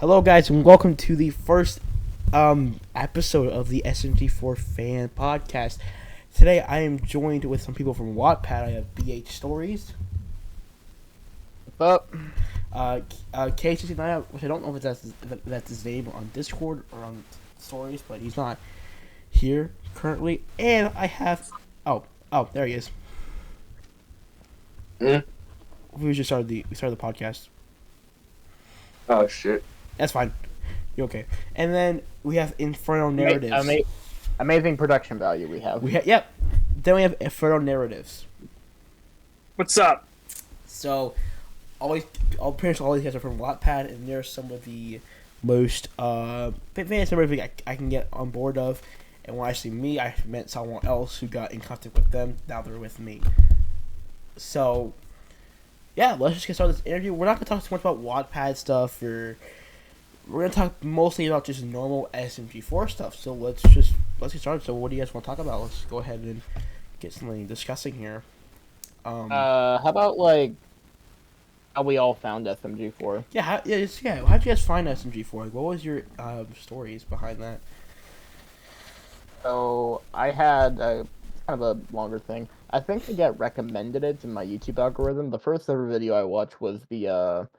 Hello, guys, and welcome to the first episode of the Smg4 Fan Podcast. Today, I am joined with some people from Wattpad. I have BH Stories, Up. K69, which I don't know if that's his name on Discord or on Stories, but he's not here currently. And I have there he is. Mm. We started the podcast. Oh shit. That's fine. You're okay. And then we have Inferno Narratives. Amazing production value we have. Yep. Then we have Inferno Narratives. What's up? So, pretty much all these guys are from Wattpad, and they're some of the most famous everything I can get on board of. And when I say me, I meant someone else who got in contact with them. Now they're with me. So, yeah, let's just get started this interview. We're not going to talk too much about Wattpad stuff. We're going to talk mostly about just normal Smg4 stuff. So let's get started. So what do you guys want to talk about? Let's go ahead and get something discussing here. How about how we all found Smg4? How did you guys find Smg4? Like, what was your stories behind that? So I had kind of a longer thing. I think I get recommended it in my YouTube algorithm. The first ever video I watched was the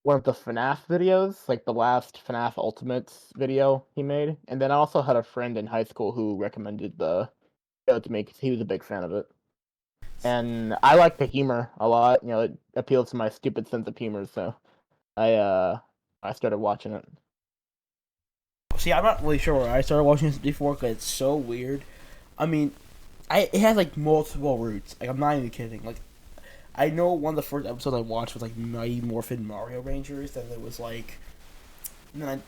one of the FNAF videos, like the last FNAF Ultimates video he made. And then I also had a friend in high school who recommended the video to me because he was a big fan of it. And I like the humor a lot. You know, it appeals to my stupid sense of humor, so I started watching it. See, I'm not really sure where I started watching this before because it's so weird. I mean, it has like multiple roots. Like, I'm not even kidding. Like, I know one of the first episodes I watched was like Mighty Morphin Mario Rangers. Then it was like, and then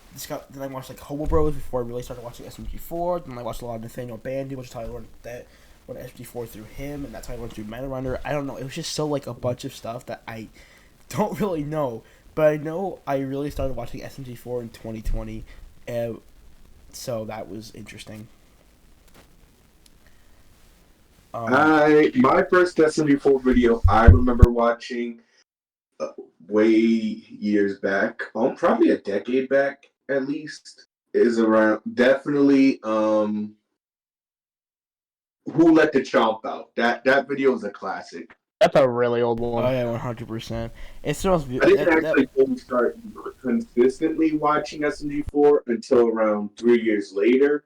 I watched like Hobo Bros before I really started watching Smg4. Then I watched a lot of Nathaniel Bandy, which is how I learned Smg4 through him, and that's how I learned through Meta Runner. I don't know. It was just so like a bunch of stuff that I don't really know, but I know I really started watching Smg4 in 2020. So that was interesting. My first SMG4 video I remember watching way years back, probably a decade back at least, is around definitely Who Let the Chomp Out. That video is a classic. That's a really old one. Oh yeah, 100%. It still I didn't actually start consistently watching SMG4 until around 3 years later,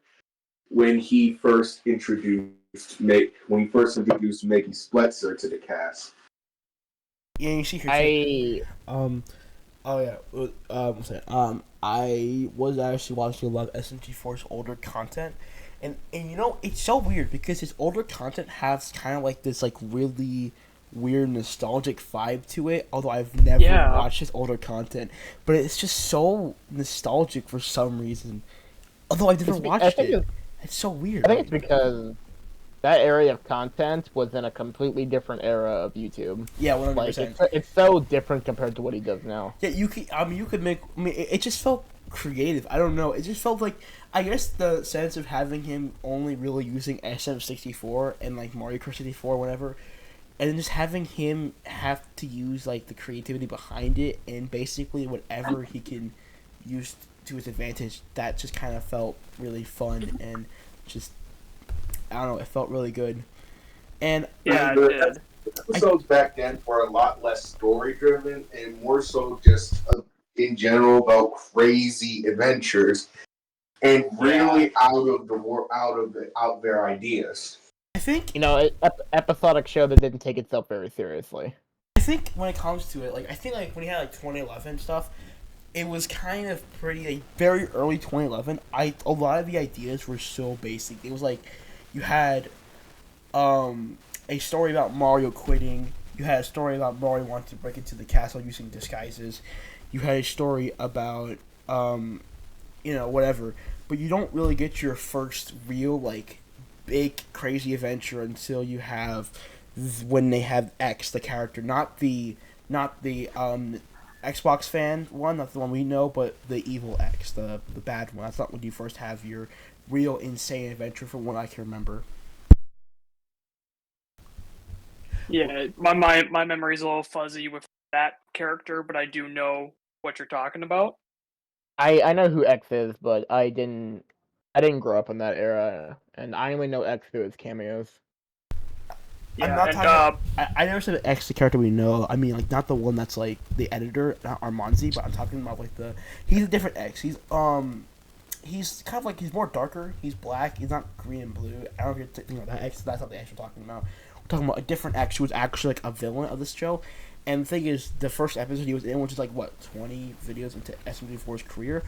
when he first introduced Maggie Spletzer to the cast. Yeah, you see her. I was actually watching a lot of SMG4's older content, and you know, it's so weird because his older content has kind of like this like really weird nostalgic vibe to it, although I've never watched his older content, but it's just so nostalgic for some reason, although I've never watched it. It's so weird. I think it's because that area of content was in a completely different era of YouTube. Yeah, 100%. Like, it's so different compared to what he does now. Yeah, it just felt creative. I don't know. It just felt like, I guess the sense of having him only really using SM64 and like Mario Kart 64 or whatever, and then just having him have to use like the creativity behind it and basically whatever he can use to his advantage, that just kind of felt really fun and just, I don't know, it felt really good. And the episodes back then were a lot less story driven and more so just in general about crazy adventures and really out there ideas. I think, you know, episodic show that didn't take itself very seriously. I think when it comes to it, like, I think like when he had like 2011 stuff, it was kind of pretty, like, very early 2011. A lot of the ideas were so basic. It was like, you had a story about Mario quitting. You had a story about Mario wanting to break into the castle using disguises. You had a story about, whatever. But you don't really get your first real, like, big, crazy adventure until you have when they have X, the character. Not the Xbox fan one, not the one we know, but the evil X, the bad one. That's not when you first have your real insane adventure, from what I can remember. Yeah, my memory's a little fuzzy with that character, but I do know what you're talking about. I know who X is, but I didn't grow up in that era, and I only know X through his cameos. I'm Yeah, not and talking. I never said X the character we know. I mean, like not the one that's like the editor, not Armanzi, but I'm talking about like the. He's a different X. He's kind of like he's more darker. He's black. He's not green and blue. I don't know if you're thinking about that X. That's not the X we're talking about. We're talking about a different X who was actually like a villain of this show. And the thing is, the first episode he was in, which is like what 20 videos into SMG4's career,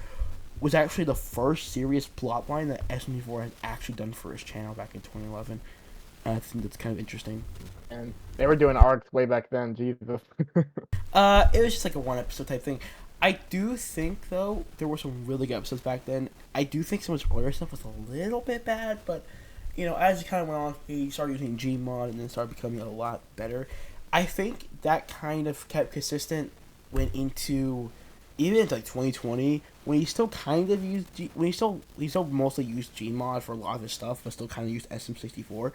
was actually the first serious plot line that SMG4 has actually done for his channel back in 2011. I think that's kind of interesting. And they were doing arcs way back then. Jesus. It was just like a one episode type thing. I do think though there were some really good episodes back then. I do think some of his earlier stuff was a little bit bad, but you know, as he kind of went on, he started using Gmod and then started becoming a lot better. I think that kind of kept consistent went into even into like 2020 when he still kind of used he still mostly used Gmod for a lot of his stuff, but still kind of used SM64.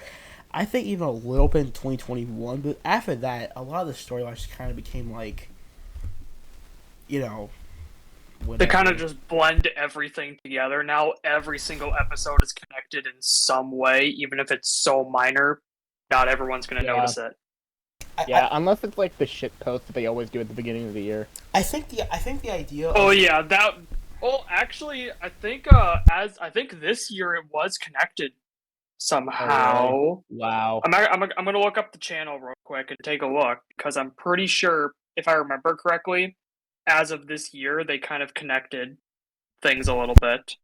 I think even a little bit in 2021, but after that, a lot of the storylines kind of became like, you know, they whatever. kind of just blend everything together. Now every single episode is connected in some way, even if it's so minor. Not everyone's gonna notice it. Yeah, unless it's like the shit post that they always do at the beginning of the year. I think the idea. Oh yeah, that. Well, actually, I think I think this year it was connected somehow. Oh, really? Wow. I'm gonna look up the channel real quick and take a look because I'm pretty sure if I remember correctly, as of this year they kind of connected things a little bit.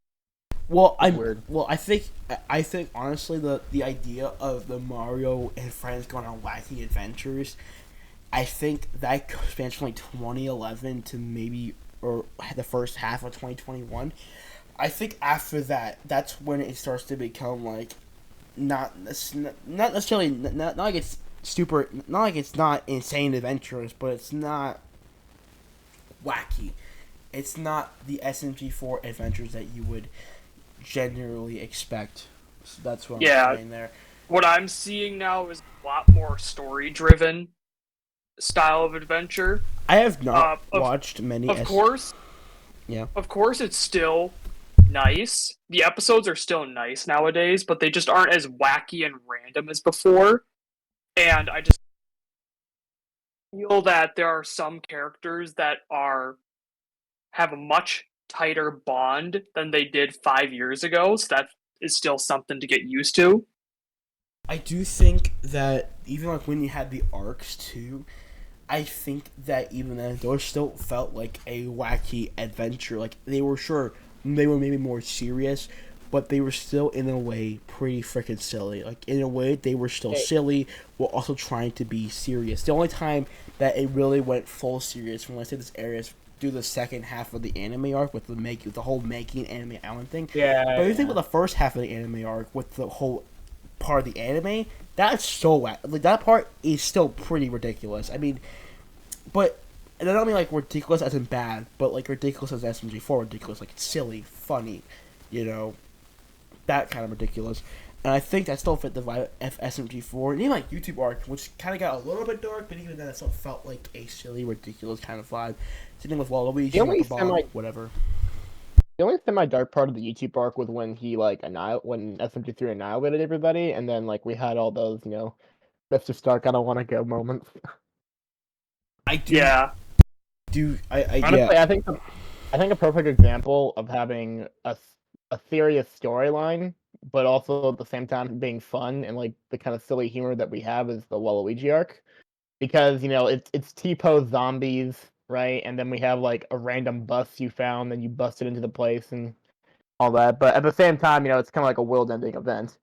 Well, Weird. I think honestly the idea of the Mario and friends going on wacky adventures, I think that spans from like 2011 to maybe or the first half of 2021. I think after that, that's when it starts to become like not necessarily not like it's super, not like it's not insane adventures, but it's not wacky. It's not the SMG4 adventures that you would generally expect. So that's what I'm saying there. What I'm seeing now is a lot more story driven style of adventure. I have not watched many. Of course. Yeah. Of course, it's still nice. The episodes are still nice nowadays, but they just aren't as wacky and random as before. And I just feel that there are some characters that have a much tighter bond than they did 5 years ago. So that is still something to get used to. I do think that even like when you had the arcs too, I think that even then those still felt like a wacky adventure. Like they were maybe more serious, but they were still in a way pretty freaking silly. Like in a way they were still silly while also trying to be serious. The only time that it really went full serious when I say this area is through the second half of the anime arc with the whole making anime Allen thing. Yeah. But if you think about the first half of the anime arc with the whole part of the anime, that's so wacky. Like that part is still pretty ridiculous. I mean, but and I don't mean like ridiculous as in bad, but like ridiculous as SMG4 ridiculous, like it's silly, funny, you know, that kind of ridiculous. And I think that still fit the vibe of SMG4 and even like YouTube arc, which kind of got a little bit dark, but even then it still felt like a silly, ridiculous kind of vibe. Same thing with Waluigi, whatever. The only semi-dark part of the YouTube arc was when he like when SMG3 annihilated everybody, and then like we had all those Mr. Stark I don't want to go moments. I do. Yeah. Honestly, yeah. I think a perfect example of having a serious storyline, but also at the same time being fun and like the kind of silly humor that we have is the Waluigi arc, because it's T-pose zombies, right? And then we have like a random bus you found, then you busted into the place and all that. But at the same time, it's kind of like a world-ending event.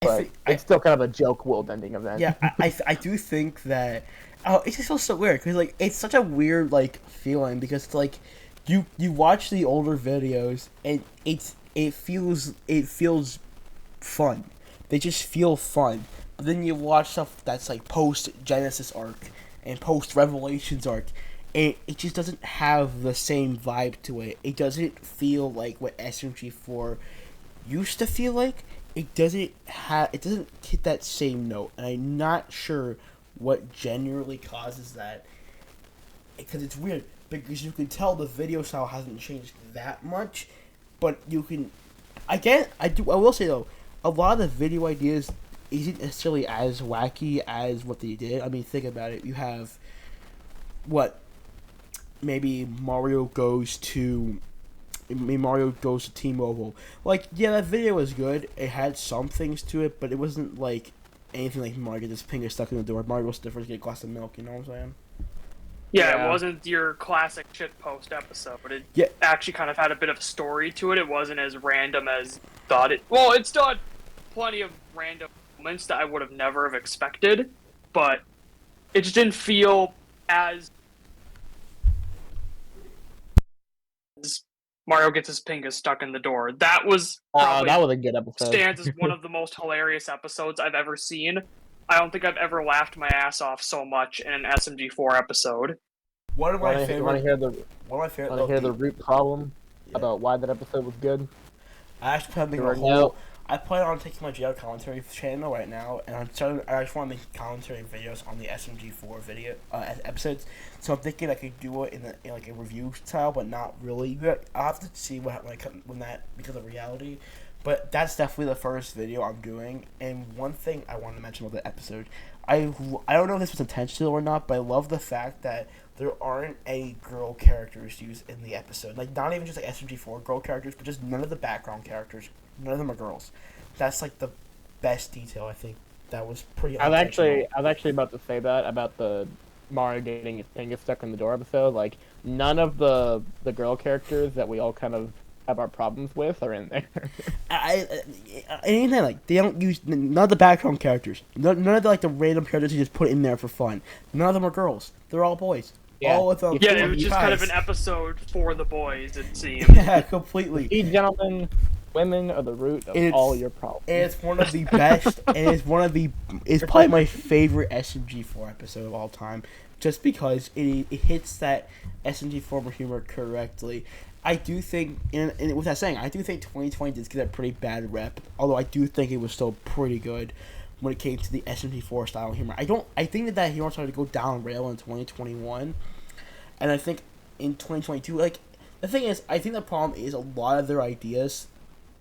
But it's still kind of a joke world-ending event. Yeah, I do think that. Oh, it just feels so weird because like it's such a weird like feeling because it's like you watch the older videos and it feels fun. They just feel fun. But then you watch stuff that's like post Genesis arc and post Revelations arc, and it just doesn't have the same vibe to it. It doesn't feel like what SMG4 used to feel like. It doesn't hit that same note, and I'm not sure what generally causes that, because it's weird. because you can tell the video style hasn't changed that much, but you can. I will say though, a lot of the video ideas isn't necessarily as wacky as what they did. I mean, think about it. You have what? Maybe Mario goes to T-Mobile. Like, yeah, that video was good. It had some things to it, but it wasn't like anything like Mario gets his finger stuck in the door. Mario goes to the first get a glass of milk. You know what I'm saying? Yeah, it wasn't your classic shitpost episode. It actually kind of had a bit of a story to it. It wasn't as random as thought it. Well, it's still had plenty of random moments that I would have never have expected, but it just didn't feel as Mario gets his finger stuck in the door. That was probably that was a good episode. stands as one of the most hilarious episodes I've ever seen. I don't think I've ever laughed my ass off so much in an SMG4 episode. One of my favorite. Want to hear the root root problem about why that episode was good? I actually plan to make I plan on taking my GL commentary channel right now, and I just want to make commentary videos on the SMG4 video episodes. So I'm thinking I could do it in like a review style, but not really. I'll have to see when that becomes a reality. But that's definitely the first video I'm doing. And one thing I want to mention about the episode, I don't know if this was intentional or not, but I love the fact that there aren't any girl characters used in the episode. Like, not even just like SMG4 girl characters, but just none of the background characters. None of them are girls. That's like the best detail, I think. That was pretty. I was actually about to say that about the Mario getting his finger stuck in the door episode. Like, none of the girl characters that we all kind of have our problems with are in there. Anything like they don't use none of the background characters. None of the random characters you just put in there for fun. None of them are girls. They're all boys. Yeah. All of them. Yeah, it was just kind of an episode for the boys, it seems. Yeah, completely. You gentlemen, women are the root of all your problems. And it's one of the best. It's probably my favorite SMG4 episode of all time, just because it hits that SMG4 humor correctly. I do think, and with that saying, I do think 2020 did get a pretty bad rep. Although I do think it was still pretty good when it came to the SMG4 style humor. I think that humor started to go down rail in 2021, and I think in 2022, like the thing is, I think the problem is a lot of their ideas,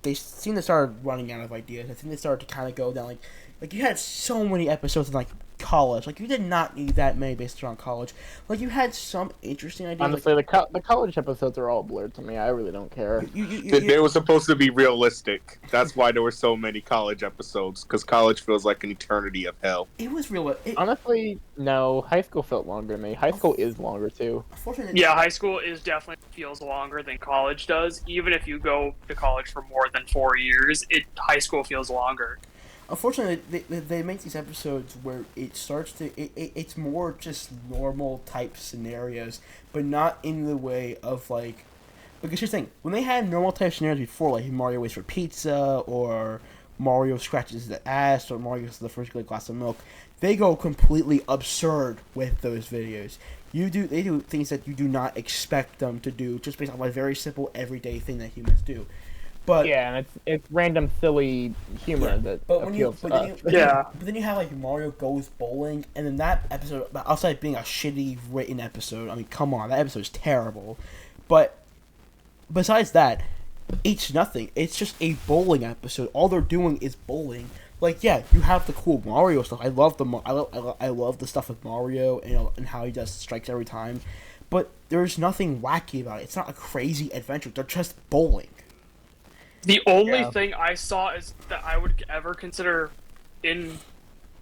they seem to start running out of ideas. I think they started to kind of go down like you had so many episodes in like college. Like, you did not need that many based around college. Like, you had some interesting ideas. Honestly, the college episodes are all blurred to me. I really don't care. They were supposed to be realistic. That's why there were so many college episodes, because college feels like an eternity of hell. It was real. Honestly, no. High school felt longer to me. High school is longer, too. Yeah, high school is definitely feels longer than college does. Even if you go to college for more than 4 years, high school feels longer. Unfortunately, they make these episodes where it starts to it's more just normal type scenarios, but not in the way of like, because here's the thing, when they had normal type scenarios before, like Mario waits for pizza, or Mario scratches the ass, or Mario gets the first glass of milk, they go completely absurd with those videos. They do things that you do not expect them to do, just based on a very simple everyday thing that humans do. But yeah, and it's random, silly humor that appeals to us. But then you have like Mario Goes Bowling, and then that episode, outside being a shitty written episode, I mean, come on, that episode is terrible. But besides that, it's nothing. It's just a bowling episode. All they're doing is bowling. Like, yeah, you have the cool Mario stuff. I love I love the stuff with Mario and how he does strikes every time. But there's nothing wacky about it. It's not a crazy adventure. They're just bowling. The only thing I saw is that I would ever consider, in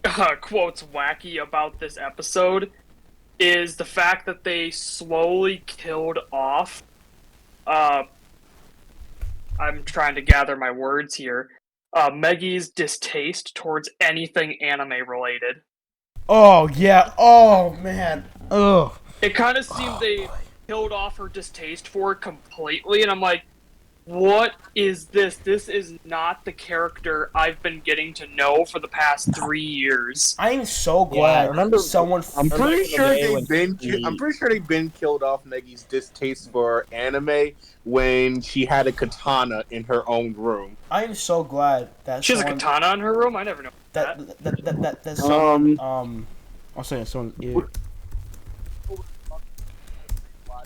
quotes, wacky about this episode is the fact that they slowly killed off. I'm trying to gather my words here. Meggy's distaste towards anything anime related. Oh yeah. Oh man. Ugh. It kind of seemed they killed off her distaste for it completely, and I'm like, what is this? This is not the character I've been getting to know for the past 3 years. I am so glad someone. I'm pretty sure they've been killed off Meggy's distaste for anime when she had a katana in her own room. I am so glad that she has a katana in her room. I never know that. I'll say someone.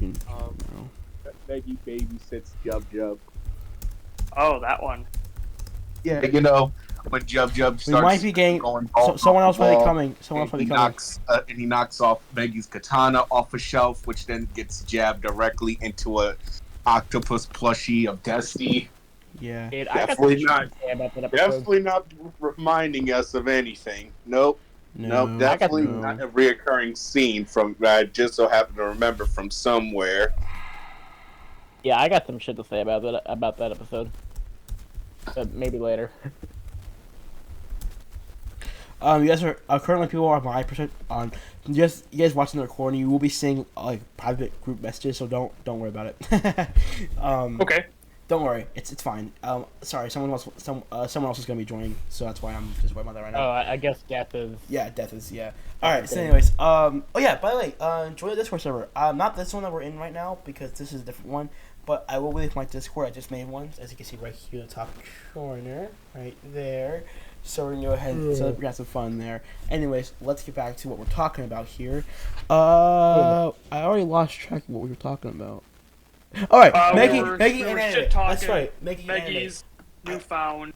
No. Maggie babysits Jub Jub. Oh, that one. Yeah, when Jub Jub We starts might be getting going someone else might be ball, coming. Someone else might be coming. and he knocks off Maggie's katana off a shelf, which then gets jabbed directly into a octopus plushie of Destiny. Yeah. Dude, Definitely not. About that episode. Definitely not reminding us of anything. Nope. No. Definitely no. not a reoccurring scene from that I just so happen to remember from somewhere. Yeah, I got some shit to say about that episode. But maybe later. You guys are currently people are my percent on. You guys watching the recording, you will be seeing like private group messages, so don't worry about it. Okay. Don't worry, it's fine. Sorry, someone else is gonna be joining, so that's why I'm just worried about that right now. Oh, I guess Death is. Yeah, death is yeah. All right. So, anyways, oh yeah. By the way, join the Discord server. Not this one that we're in right now because this is a different one. But I will leave my Discord. I just made one, as you can see right here in the top corner, right there. So we're gonna go ahead and we got some fun there. Anyways, let's get back to what we're talking about here. I already lost track of what we were talking about. All right, Maggie we were and shit anime. talking. That's right, Maggie and Maggie's newfound.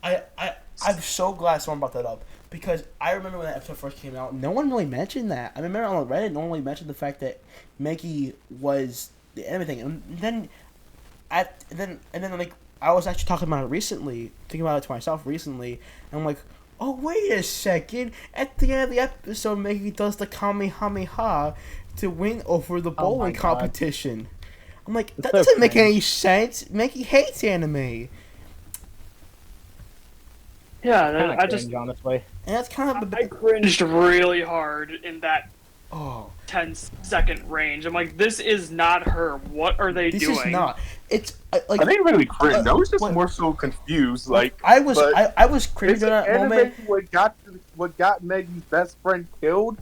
I'm so glad someone brought that up because I remember when that episode first came out, no one really mentioned that. I remember on Reddit, no one really mentioned the fact that Maggie was the anime thing, and then like I was actually talking about it recently, thinking about it to myself recently, and I'm like, oh wait a second! At the end of the episode, Maggie does the Kamehameha to win over the bowling competition. I'm like, that doesn't make any sense. Maggie hates anime. Yeah, I just honestly. And that's kind of I cringed really hard in that oh 10-second range. I'm like, this is not her. What are they this doing? is not. It's like I didn't really cringe. I was just what- more so confused. Like I was cringing in that moment. What got Maggie's best friend killed?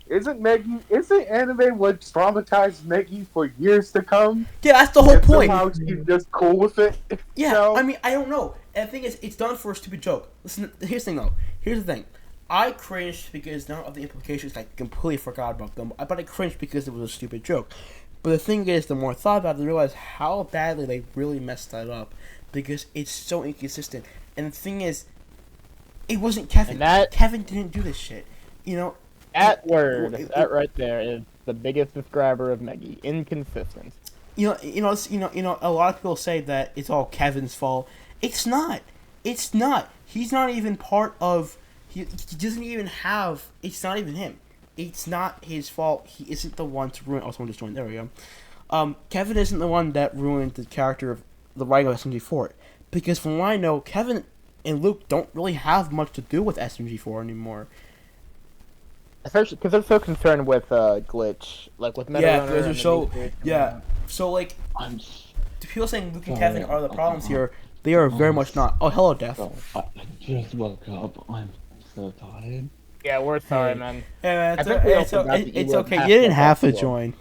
Isn't anime what traumatized Maggie for years to come? Yeah, that's the whole And point. somehow she's just cool with it. Yeah, So- I mean, I don't know. And the thing is, it's done for a stupid joke. Listen, here's the thing, though. Here's the thing. I cringed because none of the implications, I completely forgot about them. But I cringed because it was a stupid joke. But the thing is, the more I thought about it, I realized how badly they really messed that up. Because it's so inconsistent. And the thing is, it wasn't Kevin. Kevin didn't do this shit. You know? That right there is the biggest describer of Maggie. Inconsistent. You know. A lot of people say that it's all Kevin's fault. It's not. It's not. He's not even part of. He doesn't even have. It's not even him. It's not his fault. He isn't the one to ruin. Oh, someone just joined. There we go. Kevin isn't the one that ruined the character of the writing of SMG4. Because from what I know, Kevin and Luke don't really have much to do with SMG4 anymore. Especially because they're so concerned with Glitch, like with Meta Runner. They're so So like, the people saying Luke and Kevin are the problems here. They are very much not. Oh, hello, Death. I just woke up. I'm so tired. Yeah, we're sorry, man. Yeah, man, it's will okay. have You didn't to have to talk to join.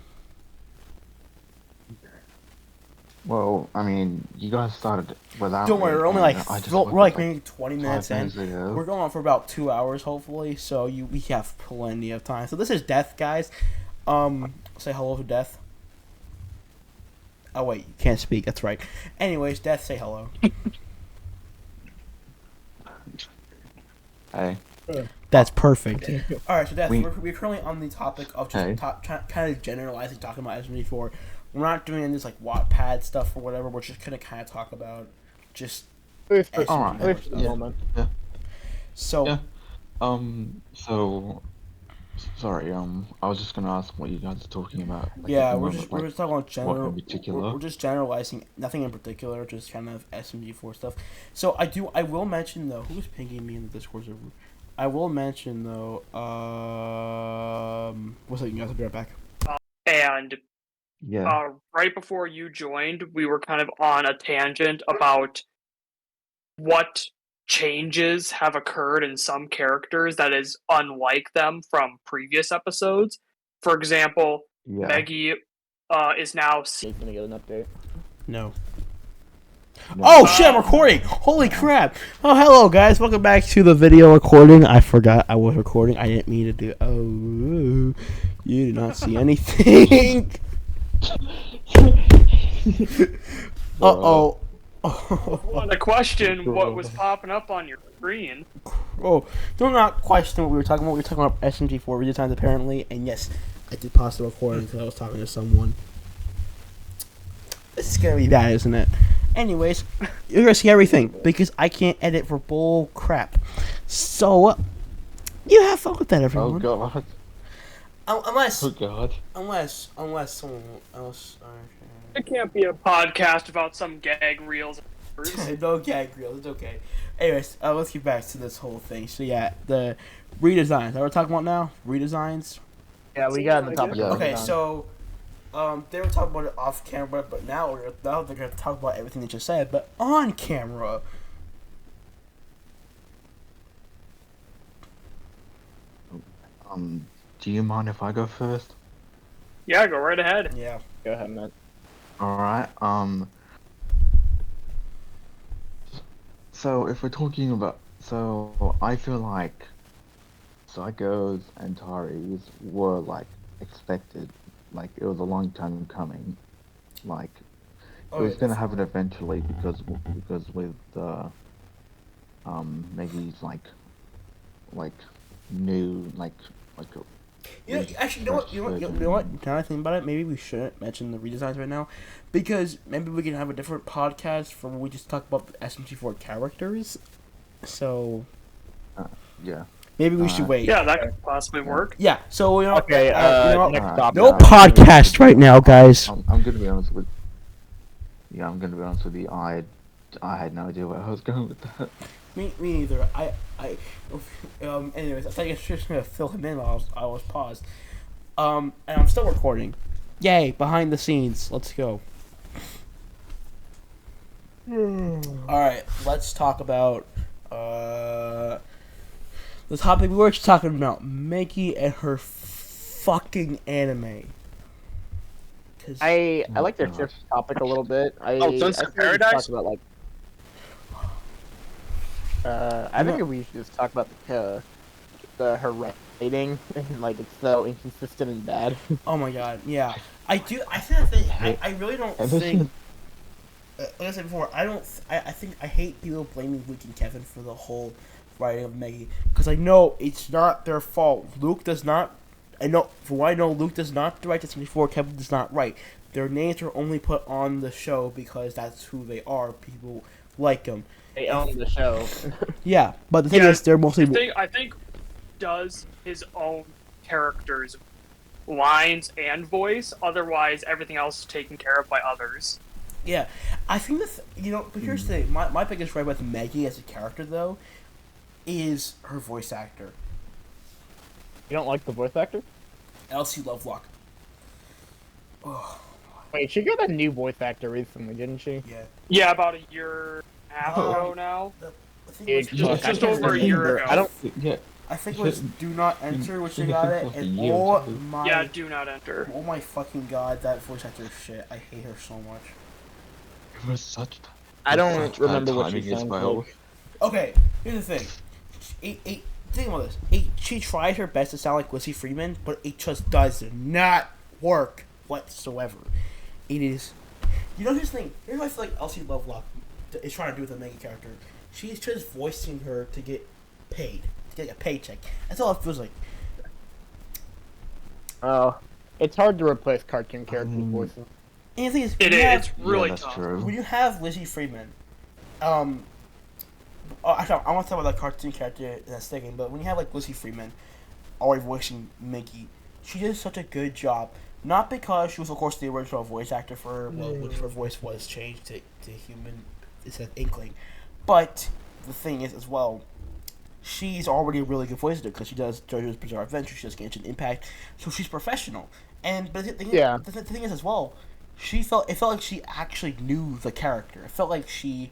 Well, I mean, you guys started without. Don't worry, me, we're only and like I just we're woke like up, maybe 20 minutes 5 in. minutes ago. We're going on for about 2 hours, hopefully. So we have plenty of time. So this is Death, guys. Say hello to Death. Oh wait, you can't speak. That's right. Anyways, Death, say hello. Hey. That's perfect. All right, so Death, We- we're currently on the topic of just Hey. kind of generalizing, talking about SMG4. We're not doing this like Wattpad stuff or whatever. We're just gonna kind of talk about just At least SMG4 Alright. at least for the stuff. moment. So Yeah. So, sorry. I was just gonna ask what you guys are talking about. Like, yeah, at the we're moment, just like, talking about general. what in particular? We're just generalizing, nothing in particular, just kind of SMG4 stuff. So I will mention though, who's pinging me in the Discord server? I will mention though, what's up, you guys? I'll be right back. And Yeah. right before you joined, we were kind of on a tangent about what changes have occurred in some characters that is unlike them from previous episodes. For example, Yeah. Maggie is now He's gonna get an update. No. No. Oh shit! I'm recording. Holy crap! Oh, hello guys. Welcome back to the video recording. I forgot I was recording. I didn't mean to do. Oh, you did not see anything. Uh-oh. Want to question what was popping up on your screen? Oh, do not question what we were talking about. We were talking about Smg4 redesigns apparently, and yes, I did pause the recording because I was talking to someone. This is gonna be bad, isn't it? Anyways, you're gonna see everything because I can't edit for bull crap. So, you have fun with that, Oh everyone. god. Unless Oh god. someone else. It can't be a podcast about some gag reels. No gag reel, it's okay. Anyways, let's get back to this whole thing. So yeah, the redesigns. That we're talking about now? Redesigns? Yeah, we got in the topic. Yeah. Okay, Done. so they were talking about it off camera, but now they're gonna talk about everything they just said, but on camera. Do you mind if I go first? Yeah, go right ahead. Yeah. Go ahead, Matt. Alright, so if we're talking about, so I feel like Psychos and Taris were like expected, like it was a long time coming, like it was gonna happen eventually because with Maggie's like new like You know, actually, you know what? Now I think about it, maybe we shouldn't mention the redesigns right now, because maybe we can have a different podcast for when we just talk about the SMG4 characters. So yeah. maybe we should wait. Yeah, that could possibly work. Yeah. So you know, Okay, you know, next Alright. topic. no podcast right now, guys. I'm gonna be honest with. Yeah, I'm gonna be honest with you. I had no idea where I was going with that. Me neither. Anyways, I thought you were just gonna fill him in while I was paused. And I'm still recording. Yay! Behind the scenes. Let's go. All right, let's talk about the topic we were just talking about, Maggie and her fucking anime. I like to shift the topic a little bit. Sunset I think we should Paradise? talk about like. I think we should just talk about her rating and like it's so inconsistent and bad. Oh my god, yeah. I think I really don't think. Like I said before, I think I hate people blaming Luke and Kevin for the whole writing of Maggie, because I know it's not their fault. Luke does not. I know, for what I know, Luke does not direct this before. Kevin does not write. Their names are only put on the show because that's who they are. People like them. They own the show. Yeah, but the thing Yeah, is, they're mostly. I think does his own characters, lines and voice. Otherwise, everything else is taken care of by others. Yeah, I think but here's the thing. My biggest gripe with Maggie as a character, though, is her voice actor, You don't like the voice actor? Elsie Lovelock. Oh, Wait, she got a new voice actor recently, didn't she? yeah. Yeah, about a year and a half ago now. The thing Dude, was, Just over a year ago. I don't. Yeah. I think it was Do Not Enter, which they She got was it, like a and year oh too. my, Yeah, do not enter. oh my fucking god, that voice actor is shit. I hate her so much. It was such. I don't such bad remember what she timing as sounds well. like. Okay, here's the thing. Think about this. She tried her best to sound like Lizzie Freeman, but it just does not work whatsoever. It is. You know, here's the thing. Here's what I feel like Elsie Lovelock is trying to do with the Maggie character. She's just voicing her to get paid, to get a paycheck. That's all it feels like. Oh, it's hard to replace cartoon character voices. And the thing is, It's really that's tough. true. when you have Lizzie Freeman, actually, I want to talk about that cartoon character in a second, but when you have like Lizzie Freeman already voicing Mickey, she did such a good job. Not because she was, of course, the original voice actor for her, which her voice was changed to human, instead of Inkling, but the thing is, as well, she's already a really good voice actor because she does JoJo's Bizarre Adventure, she does Genshin Impact, so she's professional. And but the thing is, as well, it felt like she actually knew the character. It felt like she's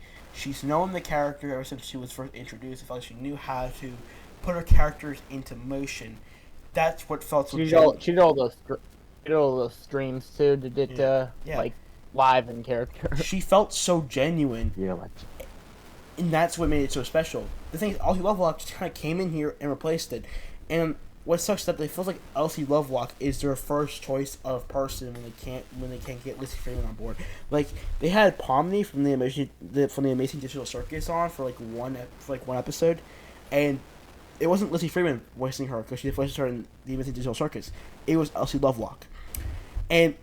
known the character ever since she was first introduced. It felt like she knew how to put her characters into motion. That's what felt so genuine. She did all those streams too. Did it Yeah. like live in character? She felt so genuine, Yeah, like and that's what made it so special. The thing is, Elsie Lovelock just kind of came in here and replaced it. And what sucks that they feel like Elsie Lovelock is their first choice of person when they can't get Lizzie Freeman on board. Like they had Pomni from the Amazing Digital Circus on for like one episode, and it wasn't Lizzie Freeman voicing her because she voiced her in the Amazing Digital Circus. It was Elsie Lovelock, and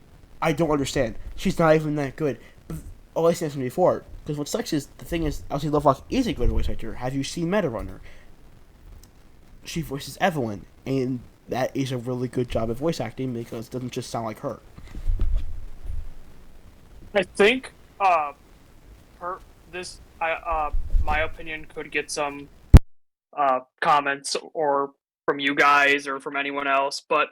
I don't understand. She's not even that good. But, I seen this before. Because what sucks is the thing is Elsie Lovelock is a good voice actor. Have you seen Meta Runner? She voices Evelyn, and that is a really good job of voice acting because it doesn't just sound like her. I think my opinion could get some comments or from you guys or from anyone else, but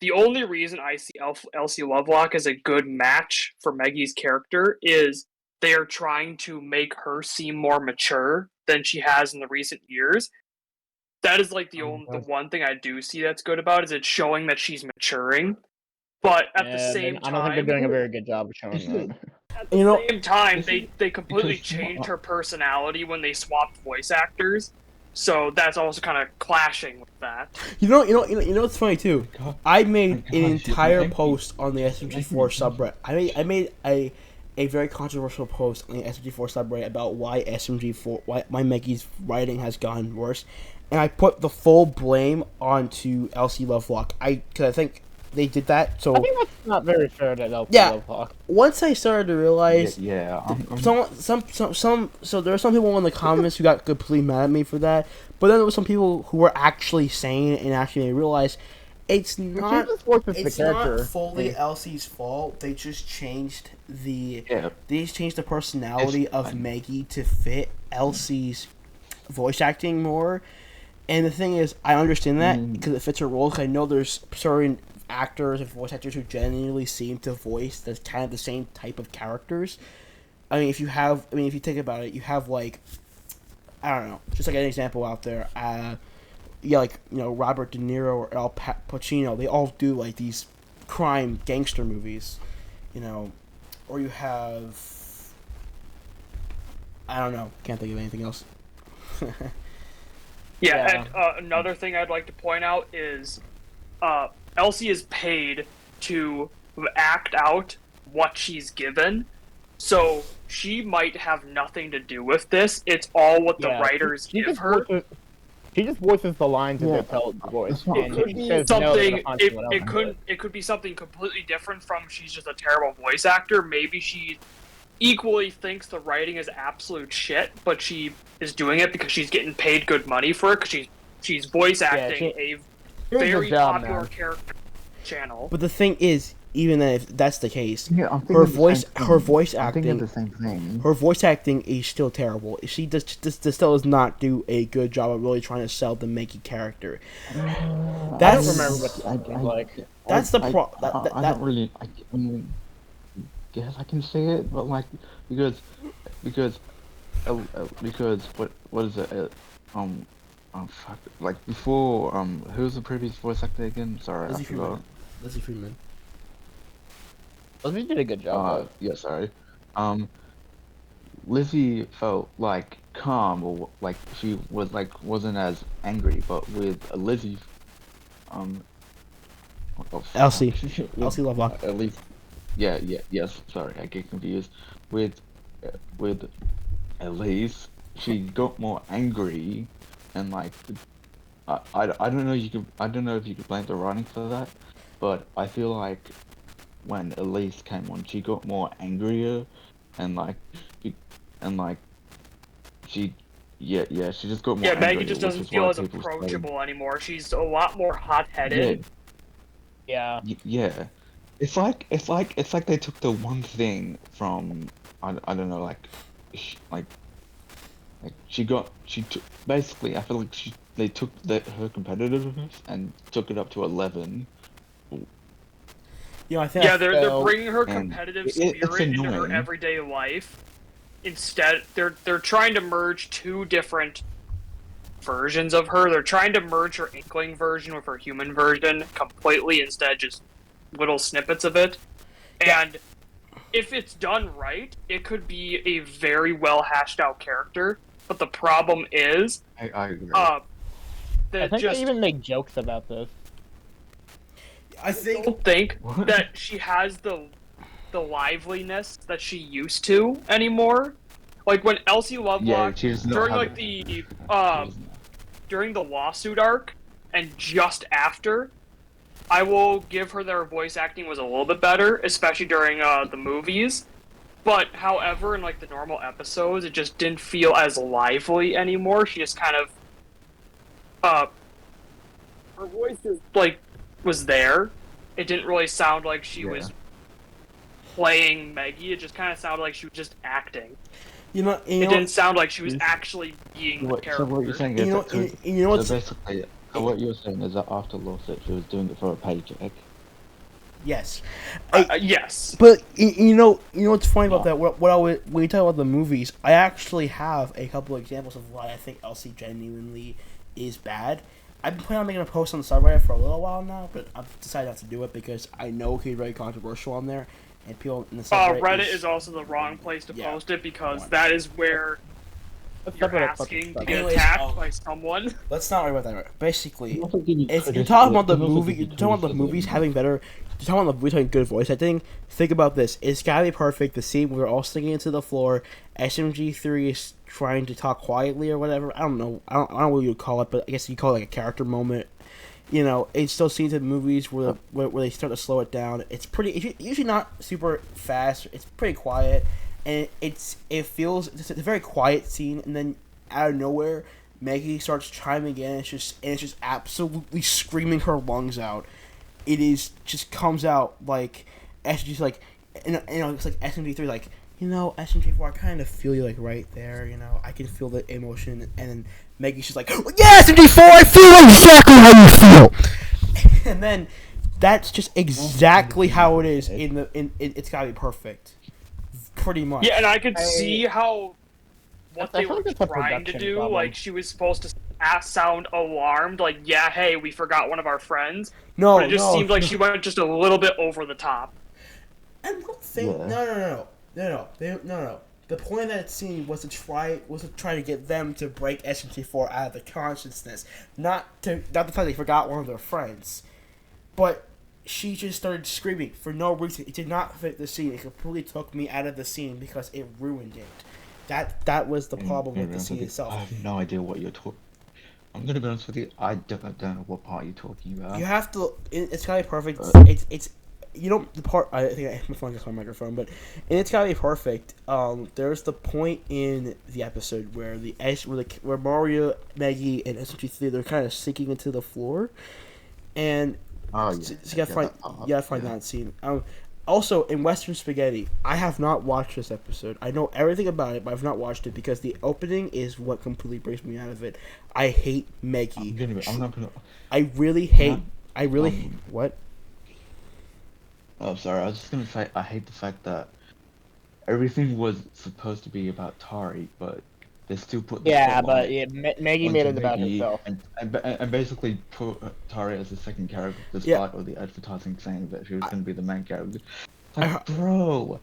the only reason I see Elsie Lovelock as a good match for Maggie's character is they are trying to make her seem more mature than she has in the recent years. That is like the one thing I do see that's good about it, is it's showing that she's maturing. But at the same time, I don't think they're doing a very good job of showing that. At the same time, they completely changed her personality when they swapped voice actors. So that's also kind of clashing with that. You know what's funny too? I made an entire post on the SMG4 subreddit. I made a very controversial post on the SMG4 subreddit about why Maggie's writing has gotten worse, and I put the full blame onto Elsie Lovelock. Because I think they did that. So I think that's not very fair to Elsie Lovelock. Once I started to realize, so there were some people in the comments who got completely mad at me for that, but then there were some people who were actually saying it and actually made me realize it's not fully Elsie's fault. They just changed the personality of Maggie to fit Elsie's voice acting more. And the thing is, I understand that because it fits her role. Because I know there's certain actors and voice actors who genuinely seem to voice the kind of the same type of characters. I mean, if you think about it, you have like, I don't know, just like an example out there. Robert De Niro or Al Pacino, they all do like these crime gangster movies, or you have, I don't know, can't think of anything else. And another thing I'd like to point out is Elsie is paid to act out what she's given, so she might have nothing to do with this. It's all what the writers give her. She just voices the lines in the voice. It could be something completely different from she's just a terrible voice actor. Maybe she equally thinks the writing is absolute shit, but she is doing it because she's getting paid good money for it because she's voice acting a very popular character channel. But the thing is, even if that's the case, her voice acting is still terrible. She still does not do a good job of really trying to sell the Maggie character. I don't remember what it's like. That's the problem. I don't really. I mean, guess I can say it, but like because what is it? Fuck. Like before, who was the previous voice actor again? Sorry, I forgot. Lizzie Freeman. Lizzie did a good job. Yeah, sorry. Lizzie felt like calm, or like she was wasn't as angry, but with Lizzie, Elsie Lovelock. At least, yes. Sorry, I get confused. With Elise, she got more angry, and like, I don't know. I don't know if you could blame the writing for that, but I feel like when Elise came on, she got more angrier, and she just got more. Yeah, Maggie just doesn't feel as approachable anymore. She's a lot more hot-headed. Yeah. Yeah. It's like they took the one thing from I don't know, basically, I feel like they took her competitiveness and took it up to 11. I think they're bringing her competitive spirit into her everyday life. Instead, they're trying to merge two different versions of her. They're trying to merge her Inkling version with her human version completely, instead just little snippets of it. And if it's done right, it could be a very well hashed out character. But the problem is, I agree. I think they even make jokes about this. I think don't think What? that she has the liveliness that she used to anymore. Like when Elsie Yeah, Lovelock she's not during having- like the she doesn't. during the lawsuit arc and just after, I will give her their voice acting was a little bit better, especially during the movies. But however, in like the normal episodes, it just didn't feel as lively anymore. She just kind of her voice just like was there. It didn't really sound like she Yeah. was playing Maggie. It just kind of sounded like she was just acting. you know. It didn't sound like she was actually being the So character. what you're saying You is know. that, You know what's so basically, so what you're saying is that after lawsuit, she was doing it for a paycheck. yes. Yes. But you know what's funny about that? When you talk about the movies, I actually have a couple of examples of why I think Elsie genuinely is bad. I've been planning on making a post on the subreddit for a little while now, but I've decided not to do it because I know he's very controversial on there, and people in the subreddit. Reddit is also the wrong place to Yeah. post it because that is where Let's you're talk about asking to fucking get Anyways, attacked by someone. Let's not worry about that. Right? Basically, I'm also giving you if you're credit talking for- about the I'm also movie, giving you're talking about the criticism. movies having better. You're talking about the movies having good voice acting. Think about this: it's gotta be perfect. The scene where we're all singing into the floor. SMG3 is trying to talk quietly or whatever. I don't know. I don't know what you would call it, but I guess you call it like a character moment. You know, it's still scenes in movies where they start to slow it down. It's usually not super fast. It's pretty quiet, and it's a very quiet scene, and then out of nowhere, Maggie starts chiming in. It's just absolutely screaming her lungs out. It is just comes out like SMG's like, it's like SMG3 like, SMG4, I kind of feel you like right there. I can feel the emotion, and then Maggie's just like, yeah, SMG4, I feel exactly how you feel. And then that's just exactly how it is it's gotta be perfect, pretty much. Yeah, and I could see how what I they feel were like it's a trying to production do. problem. Like she was supposed to sound alarmed, like, yeah, hey, we forgot one of our friends. No, But it just no, seemed like no. she went just a little bit over the top. I don't think. Yeah. No. The point of that scene was to try to get them to break SMT4 out of the consciousness, not the fact they forgot one of their friends, but she just started screaming for no reason. It did not fit the scene. It completely took me out of the scene because it ruined it. That was the problem with the scene itself. I have no idea what you're talking. I'm gonna be honest with you. I don't know what part you're talking about. You have to. It's gotta be perfect. It's the part. I think my phone gets my microphone, but It's Gotta Be Perfect. There's the point in the episode where where Mario, Maggie, and SMG3 they're kind of sinking into the floor, and Oh yeah. so you gotta find that scene. Also, in Western Spaghetti, I have not watched this episode. I know everything about it, but I've not watched it because the opening is what completely breaks me out of it. I hate Maggie. I'm not gonna. I really hate. What? Oh, sorry. I was just gonna say I hate the fact that everything was supposed to be about Tari, but they still put the Yeah, spotlight but Maggie made it onto about Maggie herself. and basically put Tari as the second character, despite all the advertising saying that she was going to be the main character. Like, bro,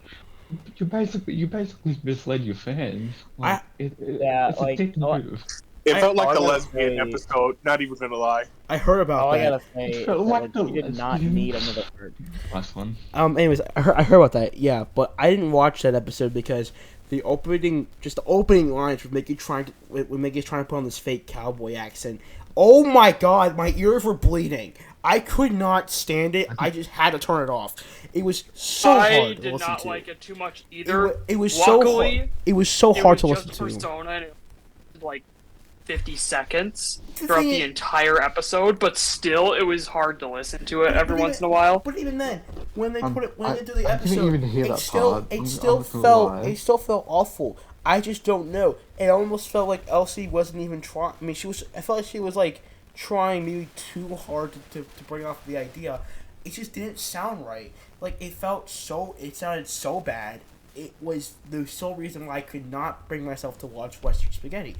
you basically misled your fans. Like, it's a dick move. It felt like all the I gotta lesbian say- episode. Not even gonna lie. I heard about All I that. gotta say is felt like that the you did not lesbian- need another word. Last one. Anyways, I heard about that. Yeah, but I didn't watch that episode because the opening lines with Mickey trying to put on this fake cowboy accent. Oh my god, my ears were bleeding. I could not stand it. I just had to turn it off. It was so I hard to did listen not to. like it too much either. It was Luckily, so hard. It was so it hard was to just listen to. Persona, and it was like 50 seconds The throughout thing the is- entire episode, but still, it was hard to listen to it every once in a while. But even then, when they I do the didn't episode, even hear that part. I'm it still not gonna lie. felt awful. I just don't know. It almost felt like Elsie wasn't even trying. I mean, I felt like she was like trying maybe too hard to bring off the idea. It just didn't sound right. Like it sounded so bad. It was the sole reason why I could not bring myself to watch Western Spaghetti.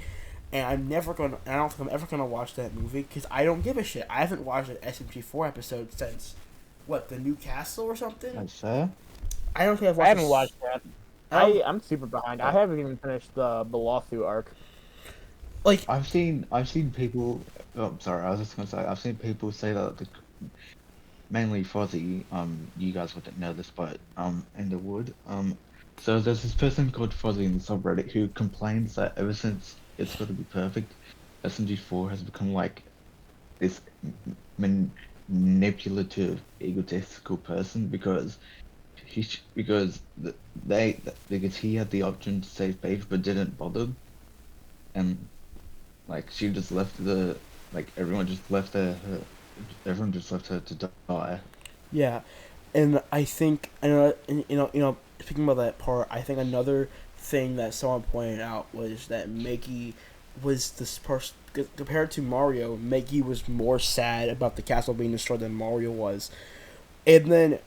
And I don't think I'm ever gonna watch that movie because I don't give a shit. I haven't watched an SMG4 episode since the New Castle or something. That's fair. I don't think I've watched. I haven't watched that. I don't- I'm super behind. I haven't even finished the lawsuit arc. Like, I've seen people. Oh, sorry, I was just gonna say I've seen people say that mainly Fozzie. You guys wouldn't know this, but in the wood. So there's this person called Fozzie in the subreddit who complains that ever since It's Gotta Be Perfect, SMG4 has become like this manipulative, egotistical person because because he had the option to save Paige but didn't bother, and like she just left everyone just left everyone just left her to die. yeah, and I think speaking about that part, I think another thing that someone pointed out was that Maggie was this person compared to Mario. Maggie was more sad about the castle being destroyed than Mario was, and then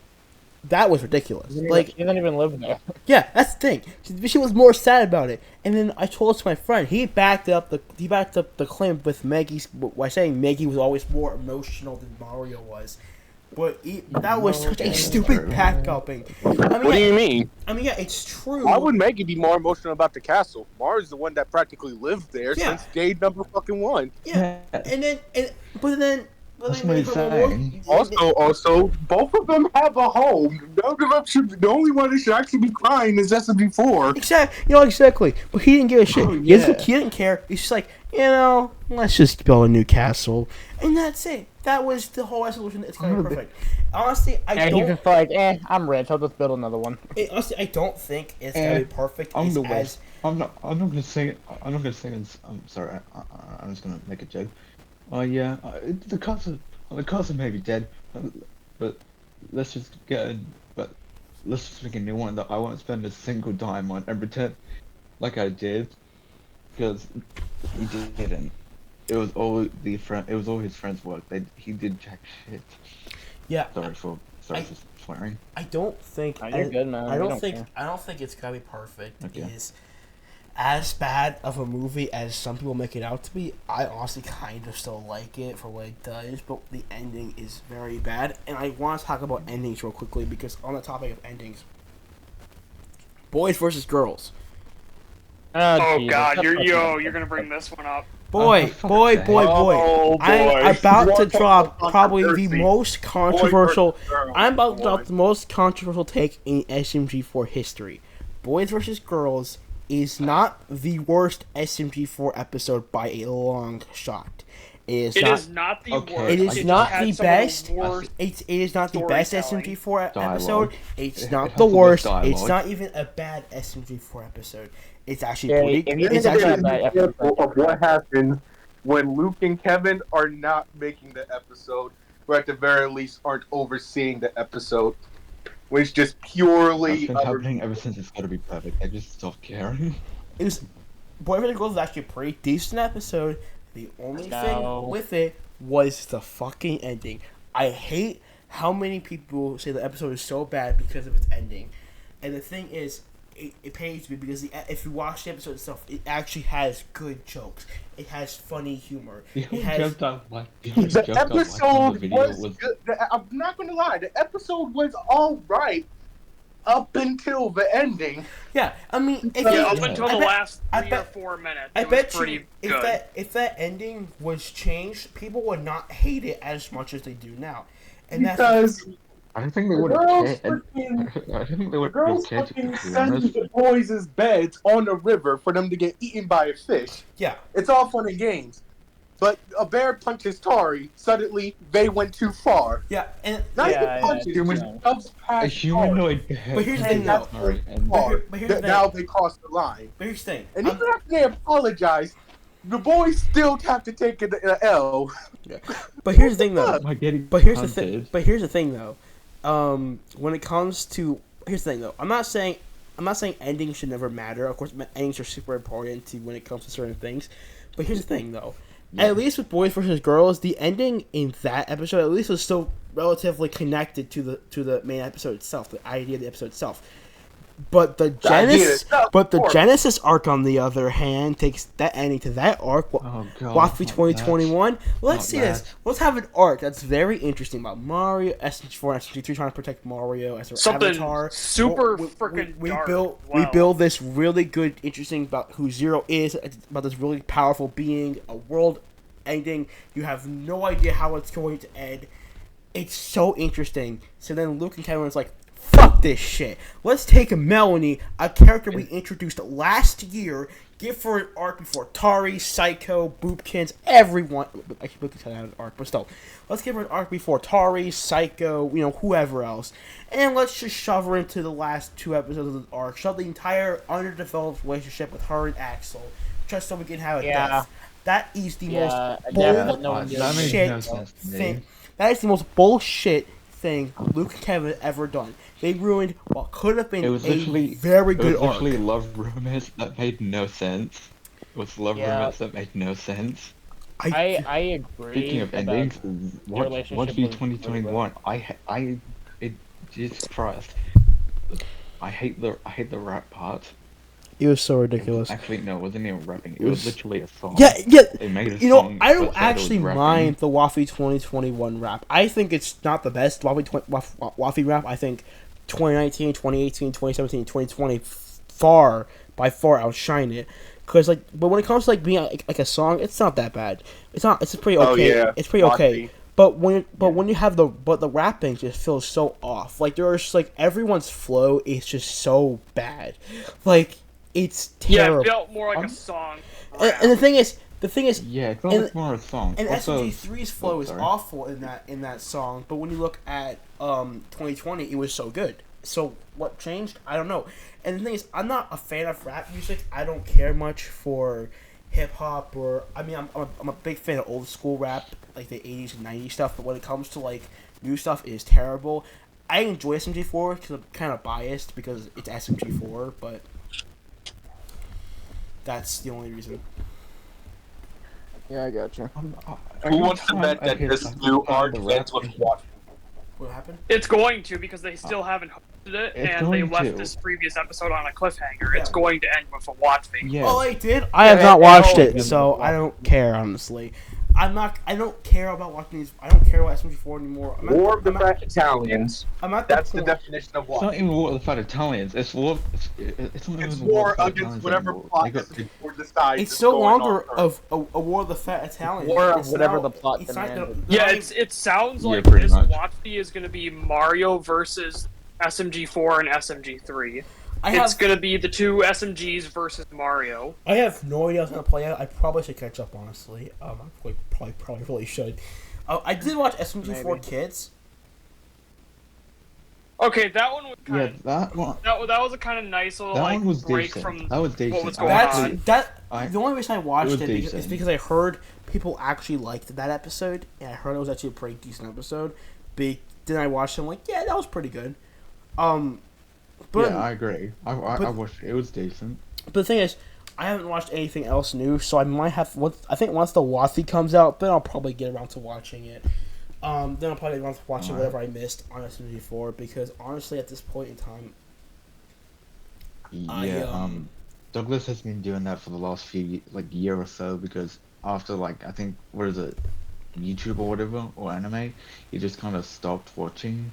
that was ridiculous. Like, he doesn't even live there. yeah, that's the thing. She was more sad about it, and then I told it to my friend. He backed up the claim with Maggie's by saying Maggie was always more emotional than Mario was. But that was such a stupid backuping. What do you mean? I mean, yeah, it's true. Why would Maggie be more emotional about the castle? Mario's the one that practically lived there Yeah. since day number fucking one. Yeah, but then. That's what he's saying. Also, both of them have a home. The only one that should actually be crying is SMG4. Exactly. But he didn't give a shit. Oh, He yeah. didn't care. He's just like, let's just build a new castle, and that's it. That was the whole resolution. It's gonna be perfect. Honestly, He's just like, I'm rich. I'll just build another one. honestly, I don't think it's gonna be perfect. I'm It's the as- worst. I'm not gonna say it. I'm not gonna say it. I'm sorry. I'm just gonna make a joke. Oh yeah, the castle may be dead, but let's just let's just make a new one that I won't spend a single dime on and pretend like I did, because he didn't. It was all his friends' work. He did jack shit. Yeah. Sorry for swearing. I don't think. Oh, you're good, man. I We don't don't think. care. I don't think it's gonna be perfect. Okay. It is as bad of a movie as some people make it out to be. I honestly kind of still like it for what it does, but the ending is very bad. And I want to talk about endings real quickly because on the topic of endings, boys versus girls. Oh Jesus. God, you're gonna bring this one up. Boy. Oh, I'm boy. about to What drop the probably the controversy. most controversial. Girl. I'm about to drop Boy. the most controversial take in SMG4 history. Boys vs. Girls is not the worst SMG4 episode by a long shot. It is Not the Okay. worst. It is just not had the some of the best. worst- It is not the best Storytelling. SMG4 episode. Dialogue. It's It not has the the worst. worst It's dialogue. not even a bad SMG4 episode. It's actually Yeah, pretty. if you It's think actually about that Example of what happens when Luke and Kevin are not making the episode, or at the very least aren't overseeing the episode, which just That's purely been happening ever since It's Gotta Be Perfect. I just stopped caring. It was Boy vs. Girls was actually a pretty decent episode. The only No. thing with it was the fucking ending. I hate how many people say the episode is so bad because of its ending. And the thing is, it pains me because if you watch the episode itself, it actually has good jokes. It has funny humor. The It has the episode was good. I'm not gonna lie, the episode was all right up until the ending. yeah. I mean, if Yeah, you, Up Yeah. until I the bet- last I 3 or bet- 4 minutes, I it was bet pretty you good. if that ending was changed, people would not hate it as much as they do now. And that's Because I don't think they the would have girls cared. fucking, I don't think they the would girls have cared, fucking to be send honest. the boys' beds on the river for them to get eaten by a fish. yeah. It's all fun and games. But a bear punches Tari, suddenly they went too far. Yeah, and Not Yeah, even punches, human- just shoves A past Tari. humanoid bear. But here's the And thing, that's though. Sorry, and hard. But here's the thing. Now they crossed the line. But here's the thing. And even after they apologized, the boys still have to take an L. But here's the thing, though. am I getting But here's the thing. hunted? But here's the thing, though. When it comes to here's the thing, though. I'm not saying endings should never matter. Of course, endings are super important to when it comes to certain things. But here's the thing, though. Yeah. At least with Boys vs. Girls, the ending in that episode at least was still relatively connected to the main episode itself, the idea of the episode itself. But the Genesis, of course. Genesis arc, on the other hand, takes that ending to that arc. Oh god. Waffy not 2021. Let's not see this. that. Let's have an arc that's very interesting about Mario, SMG4, and SMG3 trying to protect Mario as their Something avatar. super We- freaking we dark. build Wow. this really good, interesting about who Zero is, about this really powerful being, a world ending. You have no idea how it's going to end. It's so interesting. So then Luke and Kevin was like, fuck this shit. Let's take Melanie, a character we introduced last year, give her an arc before Tari, Psycho, Boopkins, everyone. Actually, Boopkins had an arc, but still. Let's give her an arc before Tari, Psycho, whoever else. And let's just shove her into the last 2 episodes of the arc. Shove the entire underdeveloped relationship with her and Axel, just so we can have a death. That is the most that makes no bullshit sense to me. thing. That is the most bullshit thing Luke and Kevin ever done. They ruined what could have been It was literally a very It good was arc. literally love rumors that made no sense. It was love Yeah. rumors that made no sense. I agree. Speaking of about endings, your relationship watch was the really 2021. Jesus Christ. I hate the rap part. It was so ridiculous. Actually, no, it wasn't even rapping. It It was was- literally a song. Yeah. They made a You know, song I that don't said it was actually rapping. mind the Waffy 2021 rap. I think it's not the best Waffy rap. I think 2019, 2018, 2017, 2020 by far outshine it. Cause but when it comes to being like a song, it's not that bad. It's not. It's pretty okay. Oh, yeah. It's pretty okay. Waffy. But when you have the rapping just feels so off. Like there's everyone's flow is just so bad. Like it's Yeah, terrible. it felt more like a song. And the thing is, Yeah, it felt and- like more of a song. and Also, SMG3's flow is sorry. awful in that song, but when you look at 2020, it was so good. So what changed? I don't know. And the thing is, I'm not a fan of rap music. I don't care much for hip hop I'm a big fan of old school rap, like the 80s and 90s stuff. But when it comes to new stuff, it is terrible. I enjoy SMG4 because I'm kind of biased because it's SMG4, but that's the only reason. Yeah, I got you. Who wants to bet that this new arc ends with what? What happened? It's going to because they still haven't hosted it, It's and they going left to. this previous episode on a cliffhanger. Yeah. It's going to end with a watch thing. Yeah. Oh, I did. I have not watched it, so I don't care. Honestly, I don't care about watching these. I don't care about SMG4 anymore. War of the Fat Italians. I'm at That's the point- definition of It's not what. even war of the fat Italians. It's war. It's not It's even war of the fat against Italians whatever anymore. plot They got- SMG4 decides. It's is no going longer on of a war of the fat Italians. War of It's whatever now- the plot it's not- demanded. they're Yeah, not it sounds Yeah, like pretty this much. watch fee is going to be Mario versus SMG4 and SMG3. I It's have going to be the two SMGs versus Mario. I have no idea how it's gonna play out. I probably should catch up. Honestly, I probably really should. I did watch SMG4 Maybe. Kids. Okay, that one was Yeah, kind of that one. that was a kind of nice little That one was break decent. from That was decent. was I going actually- on. The only reason I watched was it is decent. because I heard people actually liked that episode, and I heard it was actually a pretty decent episode. Then I watched it, I'm like, yeah, that was pretty good. But Yeah, I agree. I but- watched it. It was decent. But the thing is, I haven't watched anything else new, so I might have. I think once the Wathi comes out, then I'll probably get around to watching it. Then I'll probably get around to watching Alright. whatever I missed on SMG4, because honestly, at this point in time, Yeah. I, Douglas has been doing that for the last year or so because after I think what is it, YouTube or whatever or anime, he just kind of stopped watching.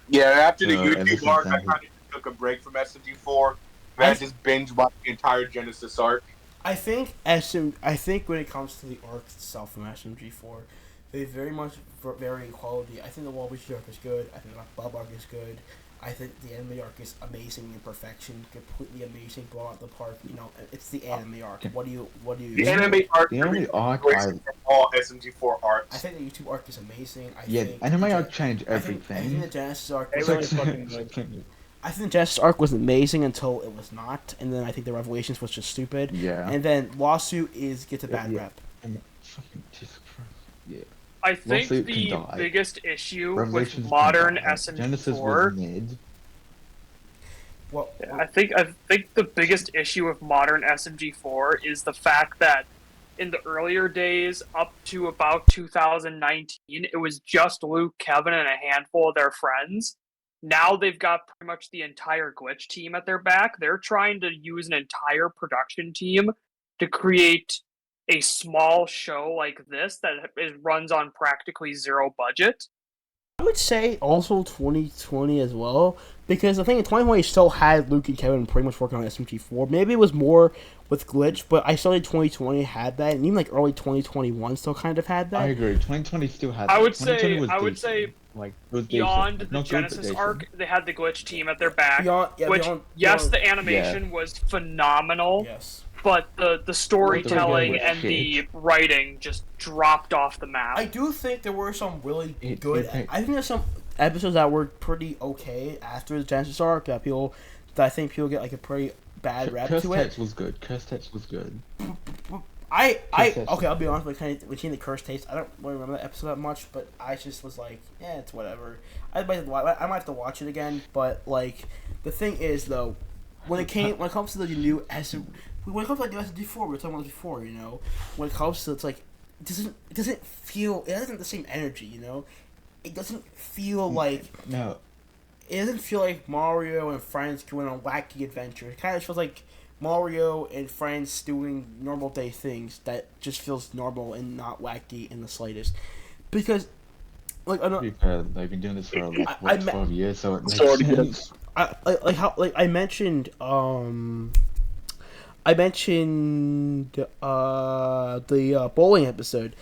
Yeah, after the ever since YouTube arc, I then, kind of took a break from SMG4. And I just binge watched the entire Genesis arc. I think when it comes to the arc itself from SMG4, they very much vary in quality. I think the Waluigi arc is good. I think the Bub arc is good. I think the anime arc is amazing in perfection, completely amazing, blow out the park. It's the anime arc. What do you? The anime arc The only arc from all SMG4 I arcs. think the YouTube arc is amazing. Yeah, think anime the- arc changed I think the everything. Genesis arc. It Was, really fucking good. I think the Genesis arc was amazing until it was not, and then I think the Revelations was just stupid. Yeah. And then Lawsuit gets a bad Yeah. rep. Fucking Jesus Christ. Yeah. I think Lawsuit can the die. biggest issue Revelations with can modern die. Genesis SMG4 was mid. Well, I think the biggest issue with modern SMG4 is the fact that in the earlier days, up to about 2019, it was just Luke, Kevin, and a handful of their friends. Now they've got pretty much the entire Glitch team at their back. They're trying to use an entire production team to create a small show like this that runs on practically zero budget. I would say also 2020 as well, because I think in 2020 still had Luke and Kevin pretty much working on SMG4. Maybe it was more with Glitch, but I still think 2020 had that, and even like early 2021 still kind of had that. I agree. 2020 still had. I that. would 2020 say, was I would decent. say, like it was beyond decent. the Not good, but Genesis decent. arc, they had the Glitch team at their back. Beyond, The animation was phenomenal. Yes. But the storytelling Well, and the writing just dropped off the map. I do think there were some really good. it- I think there's some episodes that were pretty okay after the Genesis arc that I think people get like a pretty bad rap Curse to it. Text was good. Curse Text was good. Okay, I'll be honest. Between the Curse Taste, I don't really remember that episode that much, but I just was like, yeah, it's whatever. I might have to watch it again, but like the thing is though, when it comes to the new when it comes to like the SMG4, we were talking about this before, you know, when it comes to it doesn't feel, it doesn't have the same energy, you know, it doesn't feel like No. It doesn't feel like Mario and friends going on wacky adventures. It kind of feels like Mario and friends doing normal day things that just feels normal and not wacky in the slightest. Because, like, I To don't. be fair, they've been doing this for I 12 years, so it makes already good. sense. I mentioned the bowling episode.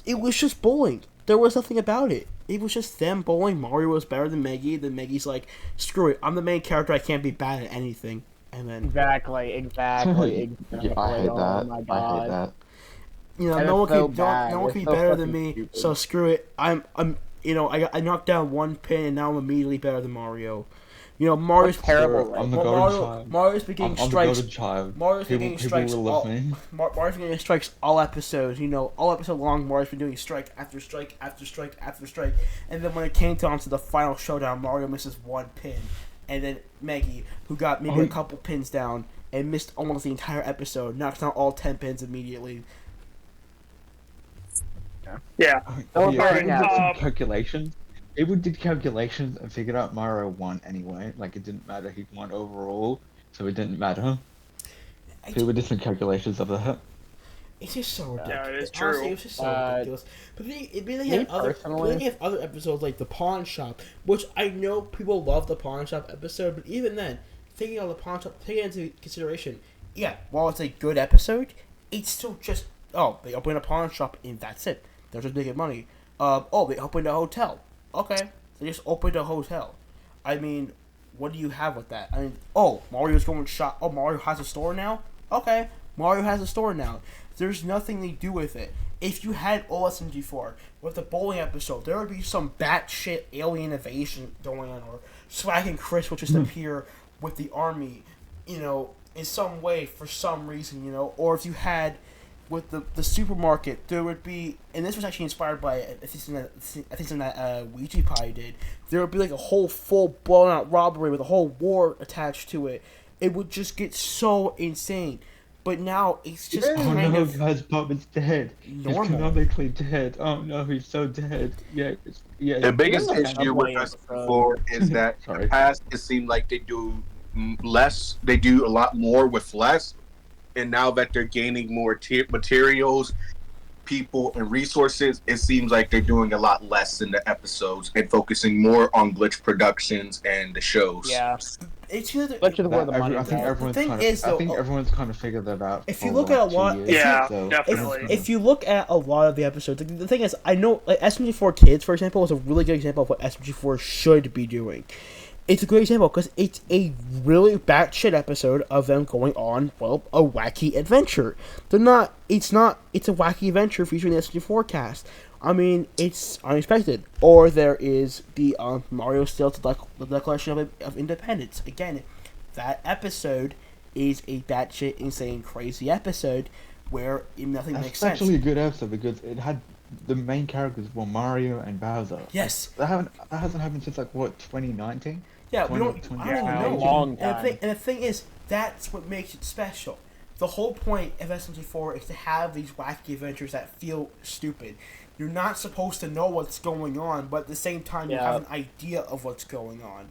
It was just bowling. There was nothing about it. It was just them bowling. Mario was better than Meggy. Then Meggy's like, "Screw it! I'm the main character. I can't be bad at anything." And then Exactly. Yeah, I hate Oh that. my I God. hate that. you know, And no one it's so can bad. no one It's can be so better than fucking me. stupid. So screw it. I knocked down one pin and now I'm immediately better than Mario. You know, Mario's That's terrible. Sure, I'm the Well, golden child. Mario's been getting I'm the strikes. golden child. Mario's been People, getting people strikes. will love me. Mario's been getting strikes all episodes. You know, all episode long. Mario's been doing strike after strike after strike after strike. And then when it came down to the final showdown, Mario misses one pin, and then Meggy, who got maybe a couple pins down and missed almost the entire episode, knocks down all 10 pins immediately. Yeah. Don't Yeah, worry, people did now. some calculations. People did calculations and figured out Mario won anyway. Like it didn't matter. He won overall, so it didn't matter. People did some calculations of that. It's just so ridiculous. Yeah, it is Honestly, true. it was just so ridiculous. But they me have personally- other episodes like the pawn shop, which I know people love the pawn shop episode, but even then, taking on the pawn shop, taking into consideration, yeah, while it's a good episode, it's still just they open a pawn shop and that's it. They're just making money. They opened a hotel. Okay, they just opened a hotel. I mean, what do you have with that? I mean, Mario's going shop. Oh, Mario has a store now. Okay, Mario has a store now. There's nothing they do with it. If you had OSMG4 with the bowling episode, there would be some batshit alien invasion going on, or Swag and Chris would just appear with the army, you know, in some way for some reason, you know. Or if you had with the supermarket, there would be, and this was actually inspired by I think something that Ouija Pie did. There would be like a whole full blown out robbery with a whole war attached to it. It would just get so insane. But now it's just Oh kind no, of guys, Bob is dead. normal. He's canonically dead. Oh no, he's so dead. Yeah, yeah. The biggest Even the issue with Subway us episode. before is that in Sorry. the past it seemed like they do less. They do a lot more with less, and now that they're gaining more materials, people, and resources, it seems like they're doing a lot less in the episodes and focusing more on Glitch Productions and the shows. Yeah. It's either, Glitch is where the money I think is. everyone's thing kind of. is, I though, think everyone's kind of figured that out. if for you look like at a 2 lot- years, if you- Yeah, so definitely. if you look at a lot of the episodes, like, the thing is, I know like SMG4 Kids, for example, is a really good example of what SMG4 should be doing. It's a great example because it's a really batshit episode of them going on, well, a wacky adventure. It's a wacky adventure featuring the SMG4 cast. I mean, it's unexpected. Or there is the Mario Steals the Declaration of Independence. Again, that episode is a batshit insane crazy episode where nothing that's makes sense. actually a good episode because it had the main characters were Mario and Bowser. Yes. That hasn't happened since like what 2019. Yeah, we don't. 20, I don't even yeah, know. a long And time. the thing is, that's what makes it special. The whole point of SMG4 is to have these wacky adventures that feel stupid. You're not supposed to know what's going on, but at the same time, you Yeah. have an idea of what's going on.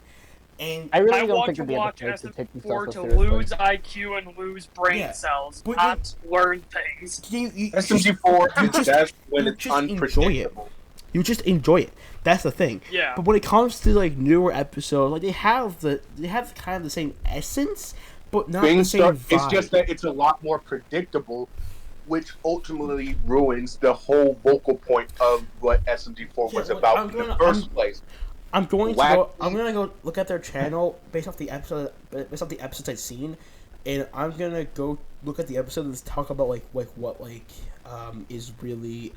And I really I don't want think to it'd be watch able to take SM4 themselves so to seriously. lose IQ and lose brain Yeah, cells, but not learn things. SMG4 is just- best when you it's just enjoy it. unpredictable. You just enjoy it. That's the thing. Yeah. But when it comes to like newer episodes, like they have kind of the same essence, but not the same vibe. It's just that it's a lot more predictable, which ultimately ruins the whole vocal point of what SMG4 was Yeah, about in the first place. I'm going to go look at their channel based off the episodes I've seen, and I'm gonna go look at the episodes and talk about what is really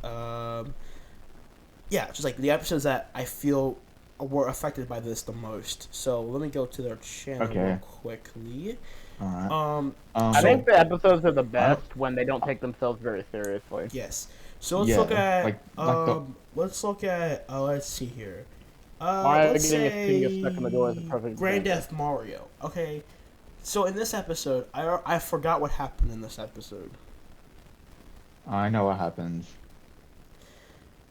just like the episodes that I feel were affected by this the most. So let me go to their channel real quickly. Alright. I think the episodes are the best when they don't take themselves very seriously. Yes. So let's Yeah, look at let's see here. Let's getting a finger stuck in the door is a say perfect Grand example. Theft Mario. Okay. So in this episode, I forgot what happened in this episode. I know what happens.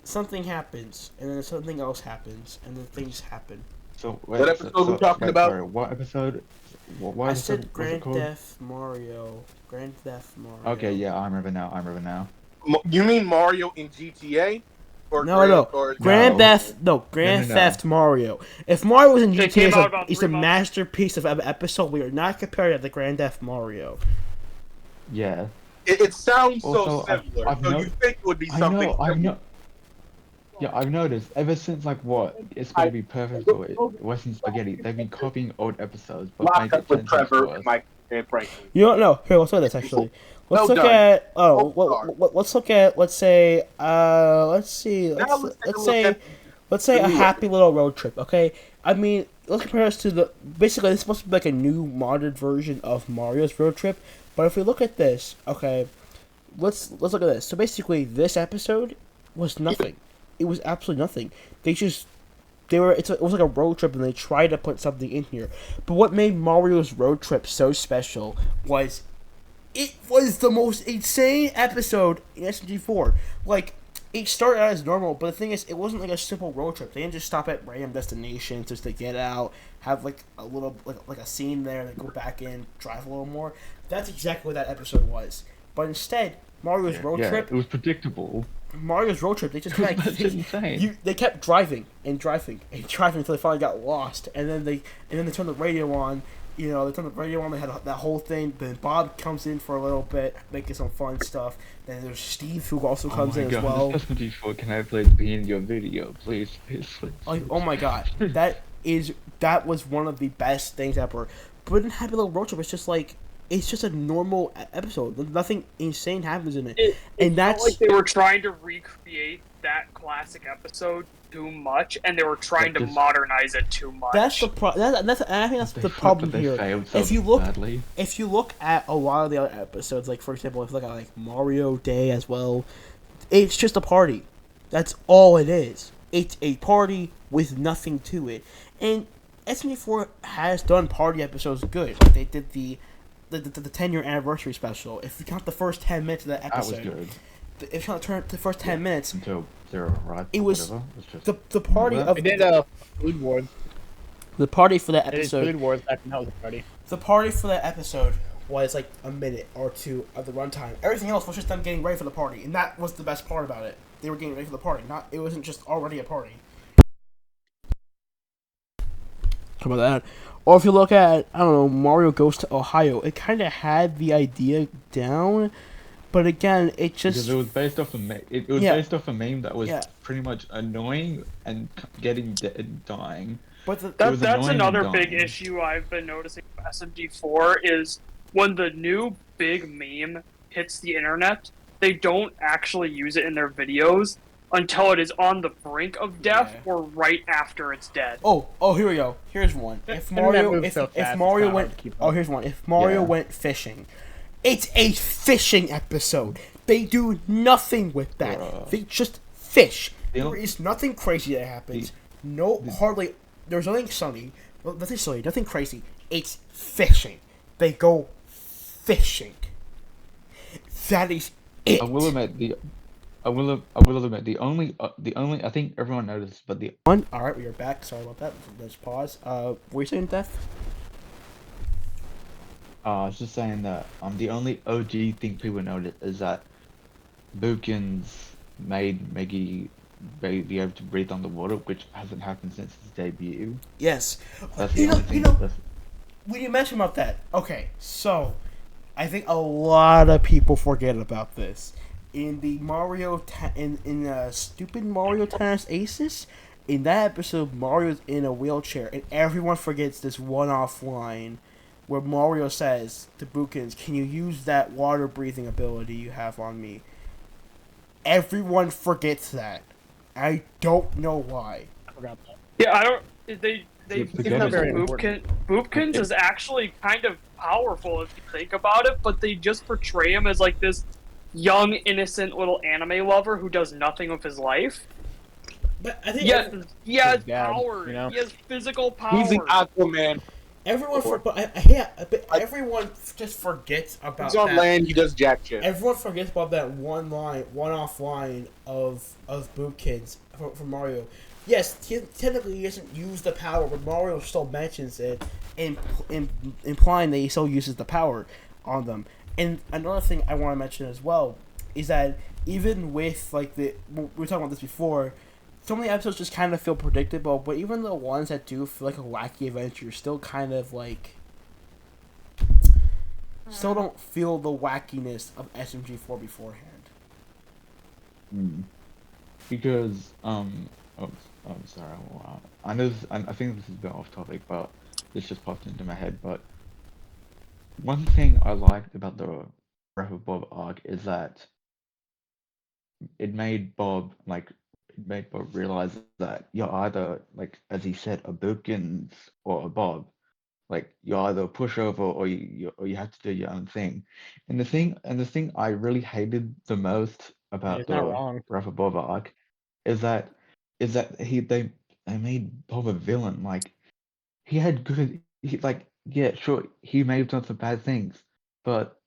Something happens, and then something else happens, and then things happen. So What episode we talking about? Sorry, what episode? What I episode said was it Grand called? Theft Mario. Grand Theft Mario. Okay, yeah, I remember now. You mean Mario in GTA? Or No. Grand No. Theft Mario. If Mario was in They GTA, came out about it's 3 a months. masterpiece of an episode. We are not comparing it to Grand Theft Mario. Yeah. It sounds Also, so similar. I've so no- you think it would be I something know. similar. Yeah, I've noticed ever since it's going to be perfect for Western Spaghetti. They've been copying old episodes, but Lock make up it with 10 times Trevor worse. and Mike and Franklin. You don't know. Here, let's look at this actually. Let's Well look done. at Oh, let's look at let's say let's see Now let's take a look say at let's say the a new happy little road trip. Okay, I mean let's compare us to the basically it's supposed to be like a new modded version of Mario's road trip. But if we look at this, okay, let's look at this. So basically, this episode was nothing. It was absolutely nothing. It was like a road trip, and they tried to put something in here. But what made Mario's road trip so special was it was the most insane episode in SMG4. Like, it started out as normal, but the thing is, it wasn't like a simple road trip. They didn't just stop at random destinations just to get out, have like a little like a scene there, and then go back in, drive a little more. That's exactly what that episode was. But instead, Mario's road trip. It was predictable. Mario's road trip, they just kind That's insane. they kept driving until they finally got lost, and then they turned the radio on. You know, they turned the radio on. They had that whole thing. Then Bob comes in for a little bit, making some fun stuff. Then there's Steve who also comes in as well. This SMG4, can I please be in your video, please? Like, oh my god, that was one of the best things ever. But in Happy Little Road Trip, it's just a normal episode. Nothing insane happens in it. It felt like they were trying to recreate that classic episode too much, and they were trying to modernize it too much. That's the problem. I think that's the problem here. If you look at a lot of the other episodes, like for example, if you look at like Mario Day as well, it's just a party. That's all it is. It's a party with nothing to it. And SMG4 has done party episodes good. Like they did the 10-year anniversary special. If you count the first 10 minutes of that episode, That was good. if you count the first 10 minutes, Until Zero arrived. it was just the party of They did Food Wars. the party for that They did episode. Food Wars back when that was a party. The party for that episode was like a minute or two of the runtime. Everything else was just them getting ready for the party, and that was the best part about it. They were getting ready for the party. It wasn't just already a party. How about that? Or if you look at, I don't know, Mario Goes to Ohio, it kind of had the idea down, but again, it just... Because it was based off a meme. It was based off a meme that was pretty much annoying and getting dead and dying. But That's annoying another and big dumb. issue I've been noticing with SMG4 is when the new big meme hits the internet, they don't actually use it in their videos until it is on the brink of death or right after it's dead. Oh, here we go. Here's one. If Internet Mario, moves if, so if fast, Mario it's not hard went, to keep oh, up. here's one. If Mario went fishing, it's a fishing episode. They do nothing with that. Bruh. They just fish. They There don't- is nothing crazy that happens. Hardly. There's nothing sunny. Well, nothing silly. Nothing crazy. It's fishing. They go fishing. That is it. I will admit I will admit the only I think everyone noticed, but the One. All right, we are back. Sorry about that. Let's pause. What were you saying, Death? I was just saying that the only OG thing people noticed is that Bookins made Meggy be able to breathe underwater, which hasn't happened since his debut. Yes. That's the only thing. When you mention about that, okay, so I think a lot of people forget about this. In the stupid Mario Tennis Aces, in that episode, Mario's in a wheelchair, and everyone forgets this one-off line where Mario says to Bookins, "Can you use that water breathing ability you have on me?" Everyone forgets that. I don't know why. I forgot that. Yeah, I don't. They It's not very Boopkins is actually kind of powerful if you think about it, but they just portray him as like this young, innocent little anime lover who does nothing with his life. But I think Yes, he has His dad, power. you know? He has physical power. He's an Aquaman. everyone everyone just forgets about He's on that. land. He does jack shit. Everyone forgets about that one-off line of Boopkins from Mario. Yes, technically he doesn't use the power, but Mario still mentions it, implying that he still uses the power on them. And another thing I want to mention as well is that even with we were talking about this before, some of the episodes just kind of feel predictable, but even the ones that do feel like a wacky adventure still kind of still don't feel the wackiness of SMG4 beforehand. Because I'm sorry. I know I think this is a bit off topic, but this just popped into my head. But one thing I liked about the Wrath of Bob arc is that it made Bob realize that you're either, like as he said, a Bookins or a Bob. Like you're either a pushover or you have to do your own thing. And the thing I really hated the most about He's not the wrong. Wrath of Bob arc is that they made Bob a villain. Like yeah, sure, he may have done some bad things, but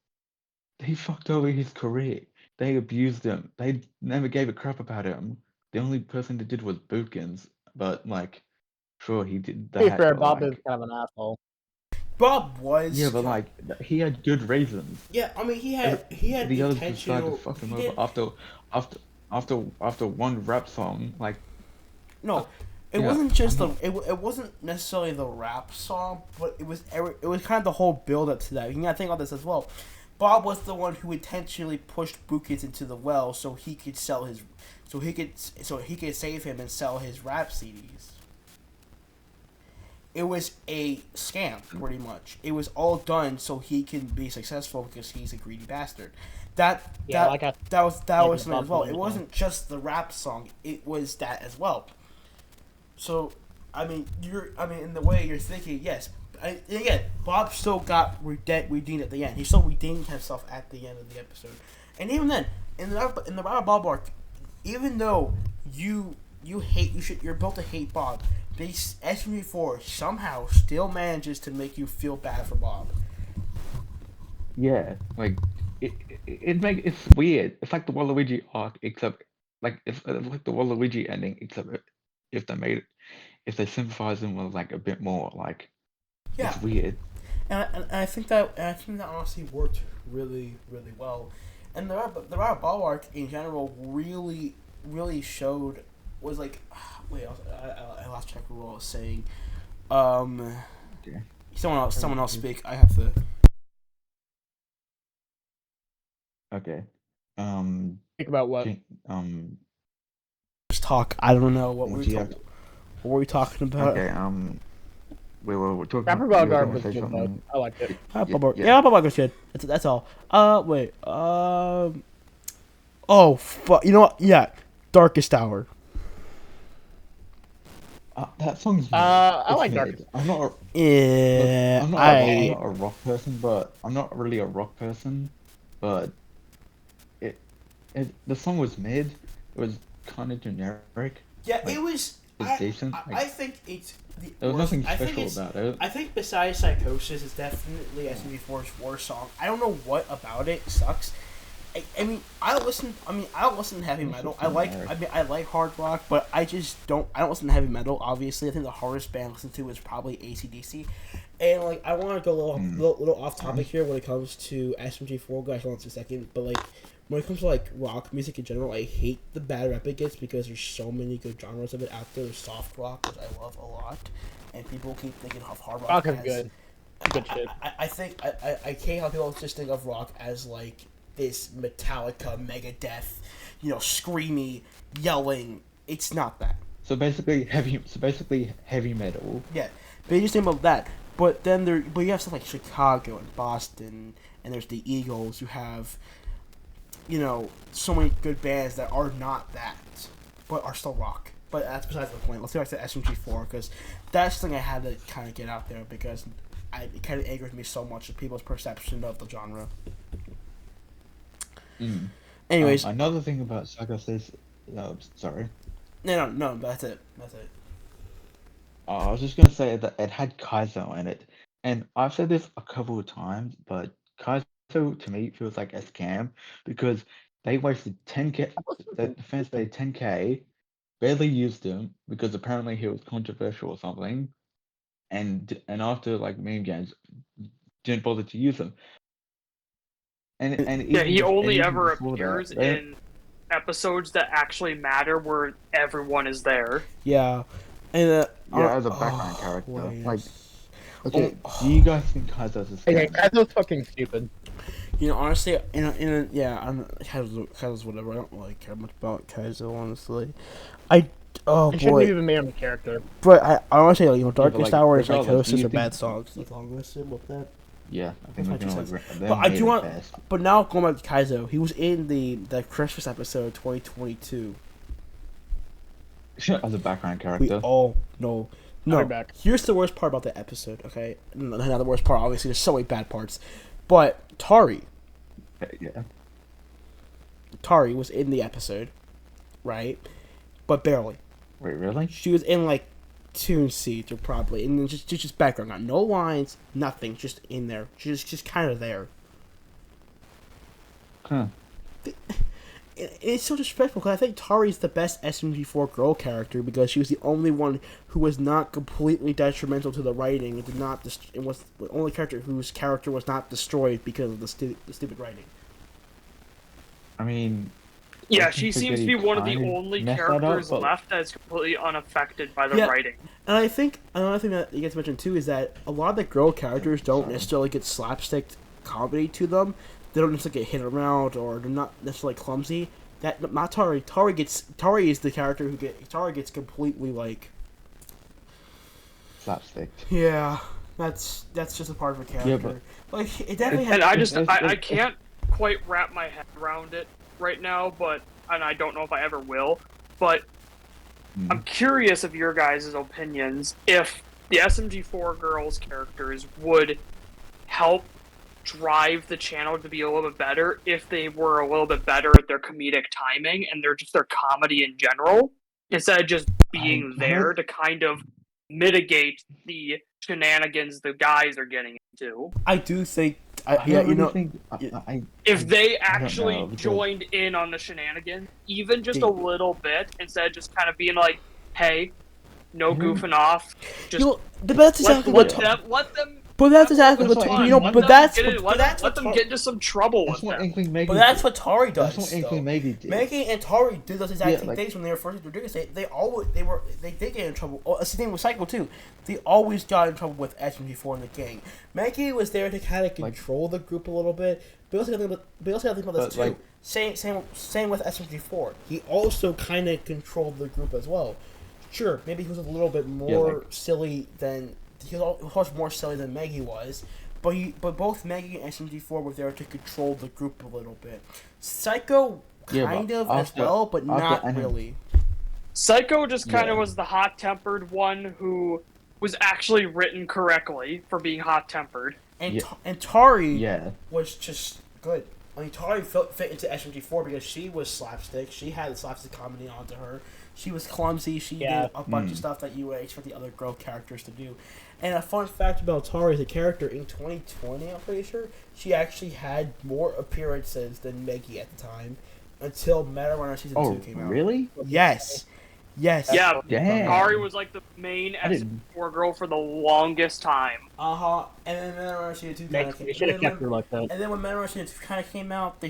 he fucked over his career. They abused him. They never gave a crap about him. The only person that did was Bookins, but sure, he did To be that, fair, but Bob is kind of an asshole. Bob was yeah, but he had good reasons. yeah. I mean, he had The others decided to intentional. fuck him he over did- after one rap song. No, it yeah, wasn't just it wasn't necessarily the rap song, but it was kind of the whole build up to that. You gotta think about this as well. Bob was the one who intentionally pushed Bookins into the well so he could save him and sell his rap CDs. It was a scam, pretty much. It was all done so he can be successful because he's a greedy bastard. That was something as well. It wasn't just the rap song; it was that as well. So, I mean, in the way you're thinking, yes. Again, Bob still got redeemed at the end. He still redeemed himself at the end of the episode, and even then, in the Bob arc, even though you're built to hate Bob, SMG4 somehow still manages to make you feel bad for Bob. Yeah, it's weird. It's like the Waluigi arc, except it's like the Waluigi ending, except if they sympathize him with a bit more. Yeah. It's weird. And I think that honestly worked really, really well. And the Rob Ball arc in general really showed was wait, I lost track of what I was saying. Okay. Someone else speak. I have to. Okay. Think about what? Just talk. I don't know what What we do you were have talking. What were we talking about? Okay. We're talking. Rapper you were Bogart gonna was say good though. something. I liked it. Yeah, Bob was good. That's all. Wait. Oh, fuck. You know what? Yeah, Darkest Hour. That song's. I it's like mid. Darkest. I'm not. Yeah, I'm not a rock person, but I'm not really a rock person, but the song was mid. It was kind of generic. Yeah, it was. It's decent. I think it's the There was worst. nothing special about it. I think besides Psychosis, it's definitely SMG4's worst song. I don't know what about it sucks. I mean, I don't listen to heavy metal. I like hard rock, but I don't listen to heavy metal. Obviously, I think the hardest band I listen to is probably AC/DC. And like, I want to go a little off topic here when it comes to SMG4. Guys, hold on a second. But like, when it comes to like rock music in general, I hate the bad rep it gets because there's so many good genres of it out there. There's soft rock, which I love a lot, and people keep thinking of hard rock. Rock is good. Good shit. I think I hate how people just think of rock as like this Metallica, Megadeth, screamy, yelling. It's not that. So basically heavy metal. Yeah, they just think about that. But then but you have stuff like Chicago and Boston, and there's the Eagles. You have, so many good bands that are not that, but are still rock. But that's besides the point. Let's go back to SMG4 because that's the thing I had to kind of get out there because it kind of angers me so much of people's perception of the genre. Anyways, another thing about Saga says, sorry. No, that's it. I was just gonna say that it had Kaizo in it, and I've said this a couple of times, but Kaizo to me feels like a scam because they wasted 10k. The fans paid 10k, barely used him because apparently he was controversial or something, and after like meme games, didn't bother to use him. And he only ever appears in episodes that actually matter where everyone is there. Yeah. And as a background character. Like, okay, do you guys think Kaizo's a scam? Okay, Kaizo's fucking stupid. Honestly, Kaizo's whatever. I don't really care much about Kaizo, honestly. He shouldn't even made him a character. But I want to say, Darkest Hour and Psychosis are bad songs. That's all I'm going to say about that. Yeah, I think we're gonna but I do want. But now going back to Kaizo, he was in the Christmas episode 2022. As a background character. No. Back. Here's the worst part about the episode. Okay, not the worst part. Obviously, there's so many bad parts, but Tari. Yeah. Tari was in the episode, right? But barely. Wait, really? She was in like 2 scenes, or probably, and then just background, got no lines, nothing, just in there, just kind of there. Huh. It's so disrespectful because I think Tari's the best SMG4 girl character because she was the only one who was not completely detrimental to the writing. It was the only character whose character was not destroyed because of the stupid writing. I mean, yeah, she seems to be one of the only characters left that is completely unaffected by the writing. And I think another thing that you get to mention too is that a lot of the girl characters don't necessarily get slapstick comedy to them. They don't necessarily get hit around, or they're not necessarily clumsy. That not Tari. Tari is the character Tari gets completely like slapstick. Yeah, that's just a part of a character. Yeah, but like it definitely. And I can't quite wrap my head around it right now, and I don't know if I ever will. But I'm curious of your guys' opinions if the SMG4 girls characters would help drive the channel to be a little bit better if they were a little bit better at their comedic timing and their comedy in general, instead of just being there to kind of mitigate the shenanigans the guys are getting into. I do think if they actually joined in on the shenanigans, even just a little bit, instead of just kind of being like, hey, no goofing off, just that's exactly let them. But that's exactly what let them get into some trouble with them. But that's what Tari does. That's what Inkling Maggie did. Maggie and Tari did those exact same things when they were first introduced. They did get in trouble. Oh, it's the same with Cycle too. They always got in trouble with SMG4 in the gang. Maggie was there to kind of control the group a little bit. But also got to think about this too. Same with SMG4. He also kind of controlled the group as well. Sure, maybe he was a little bit more silly than. He was more silly than Maggie was, but both Maggie and SMG4 were there to control the group a little bit. Psycho kind of as well, but not really. Psycho just kind of was the hot-tempered one who was actually written correctly for being hot-tempered. And Tari was just good. I mean, Tari fit into SMG4 because she was slapstick. She had the slapstick comedy onto her. She was clumsy. She did a bunch of stuff that you would expect the other girl characters to do. And a fun fact about Tari as a character, in 2020, I'm pretty sure, she actually had more appearances than Meggy at the time until Meta Runner Season 2 came out. Oh, really? Yes. Yes. Yeah, Damn. Ari was like the main SMG4 girl for the longest time. And then Meta Runner Season 2 kind of came They should have kept her like that. And then when Meta Runner Season 2 kind of came out,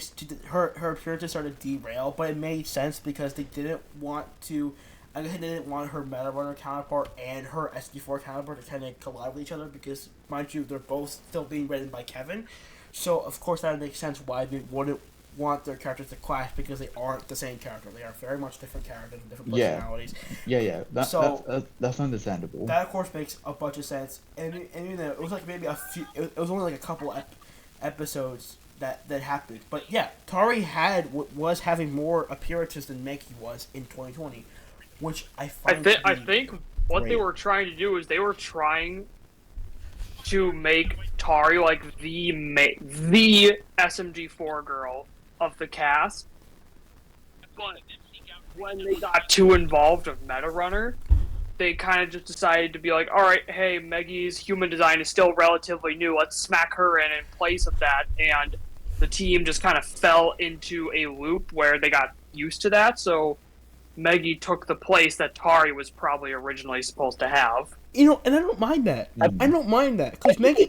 her appearances started to derail, but it made sense because they didn't want to. I guess they didn't want her Meta Runner counterpart and her SG4 counterpart to kind of collide with each other because, mind you, they're both still being written by Kevin. So, of course, that makes sense why they wouldn't want their characters to clash because they aren't the same character. They are very much different characters and different personalities. Yeah. That's understandable. That, of course, makes a bunch of sense. And you know, it was like maybe a few. It was only like a couple episodes that happened. But yeah, Tari was having more appearances than Meggy was in 2020. Which I find I think what great. they were trying to do is they were trying to make Tari like the SMG4 girl of the cast. But when they got too involved with Meta Runner, they kind of just decided to be like, all right, hey, Meggy's human design is still relatively new. Let's smack her in place of that. And the team just kind of fell into a loop where they got used to that. So Meggy took the place that Tari was probably originally supposed to have. You know, and I don't mind that. I don't mind that because Meggy,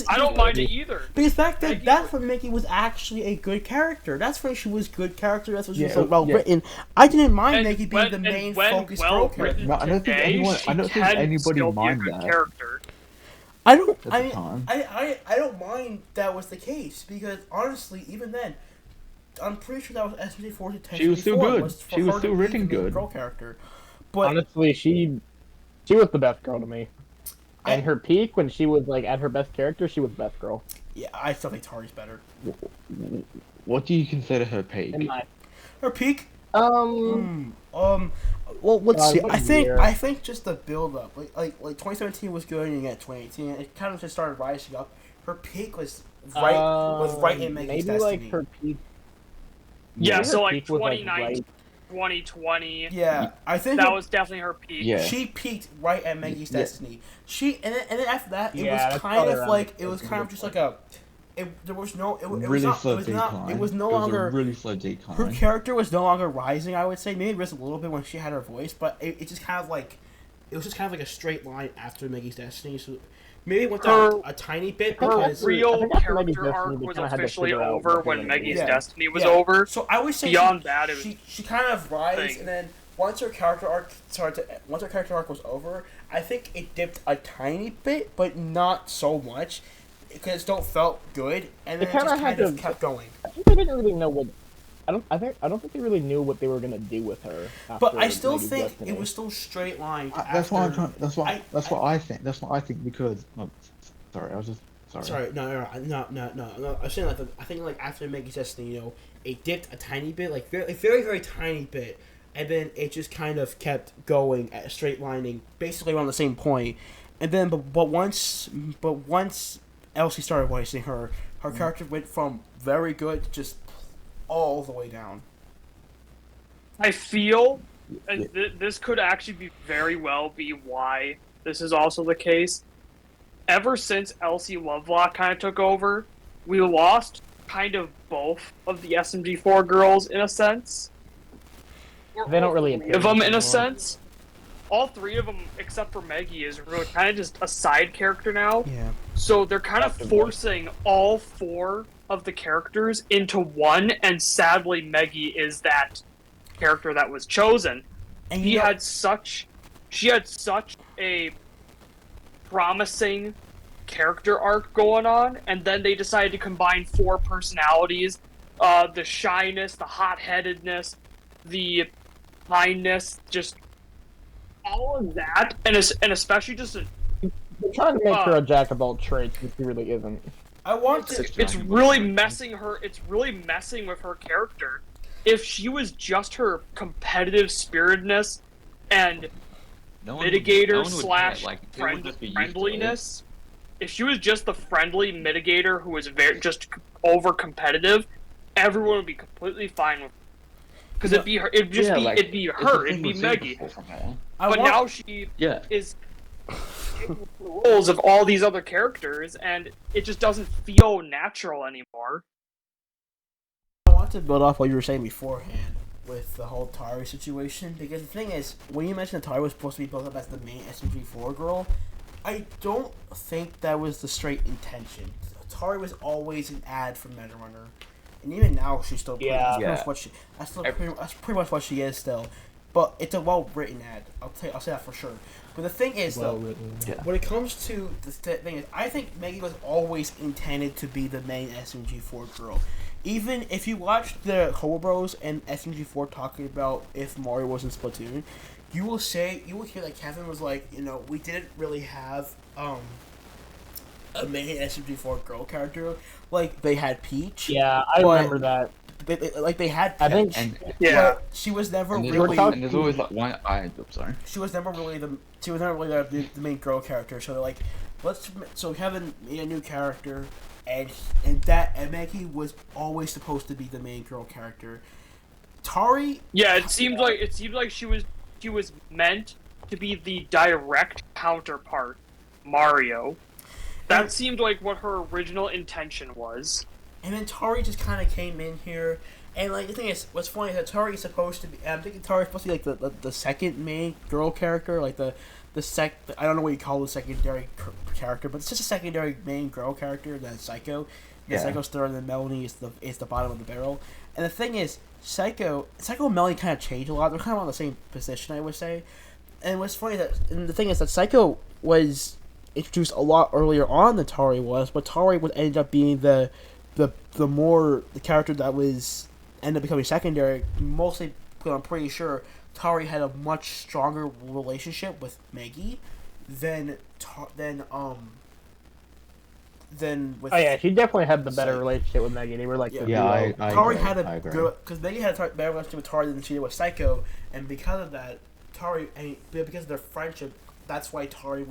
I don't mind it either. Because back then, that's when Meggy was actually a good character. That's when she was good character. That's when she was so well written. I didn't mind Meggy being the main focus girl character. No, I don't think anybody mind that. Character. I don't mind that was the case because honestly, even then, I'm pretty sure that was SMG4 to 10. She was still good. She was still written good. Girl character, but honestly, she was the best girl to me. And her peak, when she was like at her best character, she was the best girl. Yeah, I still think Tari's better. What do you consider her peak? Her peak? Well, let's see. I think just the build up, like 2017 was good, and you get 2018. It kind of just started rising up. Her peak was right in Meggy's Destiny. Like her peak. Yeah, so like 2019, 2020. Yeah, I think that was definitely her peak. Yeah. She peaked right at Meggy's Destiny. And then after that, it was kind of like just like a. There was no. It was no longer. A really slow decline. Her character was no longer rising. I would say maybe just a little bit when she had her voice, but it just kind of like. It was just kind of like a straight line after Meggy's Destiny. So maybe it went down a tiny bit because her real character arc was officially over when Meggy's Destiny was over. So I would say beyond that, she kind of rised, and then once her character arc was over, I think it dipped a tiny bit, but not so much, because it still felt good, and then it just kind of kept going. I think they didn't really know what. I don't think they really knew what they were gonna do with her. But I still think it was still straight line. That's what I think. That's what I think because. Oh, sorry, I was just sorry. Sorry, no. I'm saying like I think like after Meggy's Destiny, you know, it dipped a tiny bit, like very very tiny bit, and then it just kind of kept going at straight lining, basically around the same point, and then but once Elsie started voicing her character went from very good to just all the way down. I feel this could actually be very well be why this is also the case. Ever since Elsie Lovelock kind of took over, we lost kind of both of the SMG4 girls in a sense. They don't really appear of them in a sense. All three of them, except for Meggy, is really kind of just a side character now. Yeah. So they're kind of forcing all four of the characters into one, and sadly Meggy is that character that was chosen. And she had such a promising character arc going on, and then they decided to combine four personalities, the shyness, the hot-headedness, the kindness, just all of that, and especially just they're trying to make her a jack of all trades, which she really isn't. It's really messing with her character. If she was just her competitive spiritedness and mitigator / friendliness, if she was just the friendly mitigator who was very just over competitive, everyone would be completely fine with. Because it'd be her. It'd just be. like, It'd be it's the her. thing It'd be we've seen Maggie. before from her. But now she Yeah. is taking the roles of all these other characters, and it just doesn't feel natural anymore. I want to build off what you were saying beforehand with the whole Tari situation, because the thing is, when you mentioned that Tari was supposed to be built up as the main SMG4 girl, I don't think that was the straight intention. Tari was always an ad for Meta Runner, and even now she's still pretty, Yeah. that's pretty much what she is still. But it's a well written ad. I'll say that for sure. But the thing is, though, when it comes to the thing is, I think Maggie was always intended to be the main SMG4 girl. Even if you watch the Hobo Bros and SMG4 talking about if Mario was in Splatoon, you will hear that Kevin was like, we didn't really have a main SMG4 girl character. Like, they had Peach. Yeah, I remember that. They had I think. but she was never And there's, really. and there's always like one. I'm sorry. She was never really the main girl character. So they're like, so Kevin made a new character, and Maggie was always supposed to be the main girl character. Tari. Yeah, it seemed like she was meant to be the direct counterpart, Mario. That seemed like what her original intention was. And then Tari just kind of came in here, and like the thing is, what's funny is that Tari is supposed to be. I'm thinking Tari is supposed to be like the second main girl character, like I don't know what you call the secondary character, but it's just a secondary main girl character. That's Psycho. Yeah. Psycho's third, and then Melanie is the bottom of the barrel. And the thing is, Psycho and Melanie kind of changed a lot. They're kind of on the same position, I would say. And what's funny and the thing is that Psycho was introduced a lot earlier on than Tari was, but Tari would end up being the character that was ended up becoming secondary, mostly because I'm pretty sure Tari had a much stronger relationship with Maggie than with. Oh yeah, she definitely had the better relationship with Maggie. They were like, I Tari agree. had I agree. because Maggie had a better relationship with Tari than she did with Psycho, and because of that, because of their friendship, that's why Tari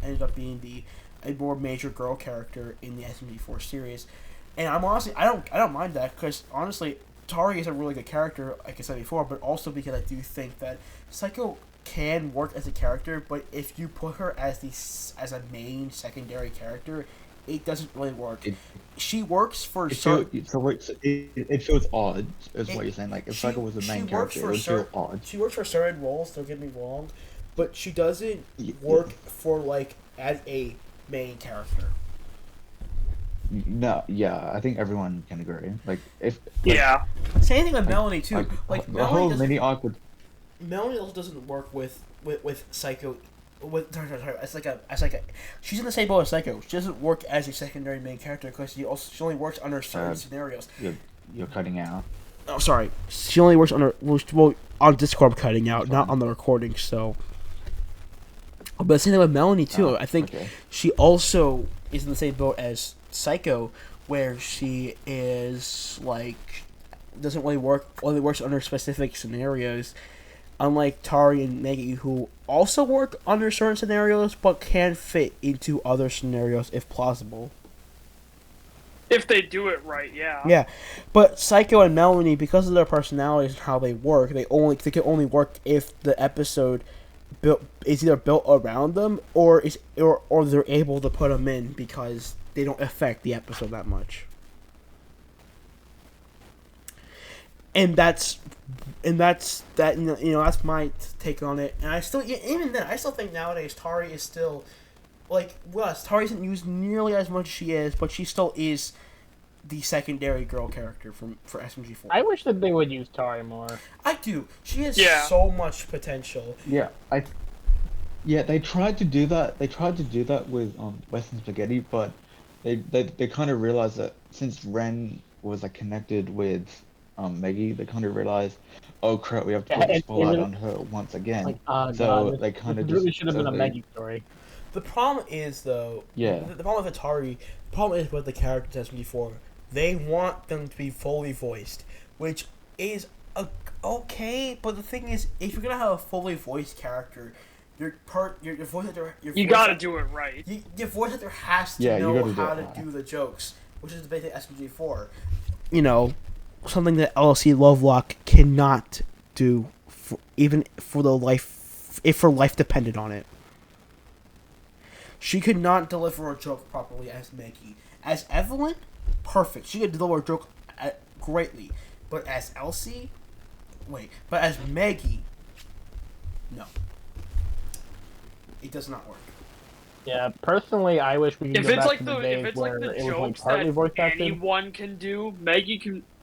ended up being a more major girl character in the SMG4 series. And I'm honestly, I don't mind that, because honestly, Tari is a really good character, like I said before, but also because I do think that Psycho can work as a character, but if you put her as a main secondary character, it doesn't really work. She works for it feels odd, is what you're saying. Like, if Psycho was the main character, it would feel odd. She works for certain roles, don't get me wrong, but she doesn't work for, like, as a main character. No, yeah, I think everyone can agree. Same thing with Melanie too. Like the whole mini arc with Melanie also doesn't work with Psycho. She's in the same boat as Psycho. She doesn't work as a secondary main character because she only works under certain scenarios. You're cutting out. Oh, sorry. She only works on Discord, cutting out, not on the recording. So, but the same thing with Melanie too. I think she also is in the same boat as Psycho, where she is like doesn't really work, only works under specific scenarios, unlike Tari and Maggie, who also work under certain scenarios but can fit into other scenarios if plausible. If they do it right, yeah. Yeah, but Psycho and Melanie, because of their personalities and how they work, they can only work if the episode is either built around them or they're able to put them in because they don't affect the episode that much. And that's my take on it. And I still, even then, I still think nowadays Tari is still Tari isn't used nearly as much as she is, but she still is the secondary girl character for SMG4. I wish that they would use Tari more. I do. She has so much potential. Yeah, they tried to do that. They tried to do that with Western Spaghetti, but they kind of realized that since Ren was connected with Maggie, they kind of realized, oh crap, we have to put the spotlight on her once again. They kind of really should have been a Maggie story. The problem is though, the problem with Atari, the problem is with the characters SMG4. They want them to be fully voiced, which is okay. But the thing is, if you're gonna have a fully voiced character, your voice actor, you gotta do it right. Your voice actor has to know how to do the jokes, which is the basic SMG4. something that LLC Lovelock cannot do, even for the life, if her life depended on it. She could not deliver a joke properly as Maggie. As Evelyn, perfect. She could deliver a joke greatly. But as Elsie, but as Maggie, no. It does not work. Yeah, personally, I wish we could If go it's back like to the the days if it's where like the it was like jokes partly voice that acted. anyone can do,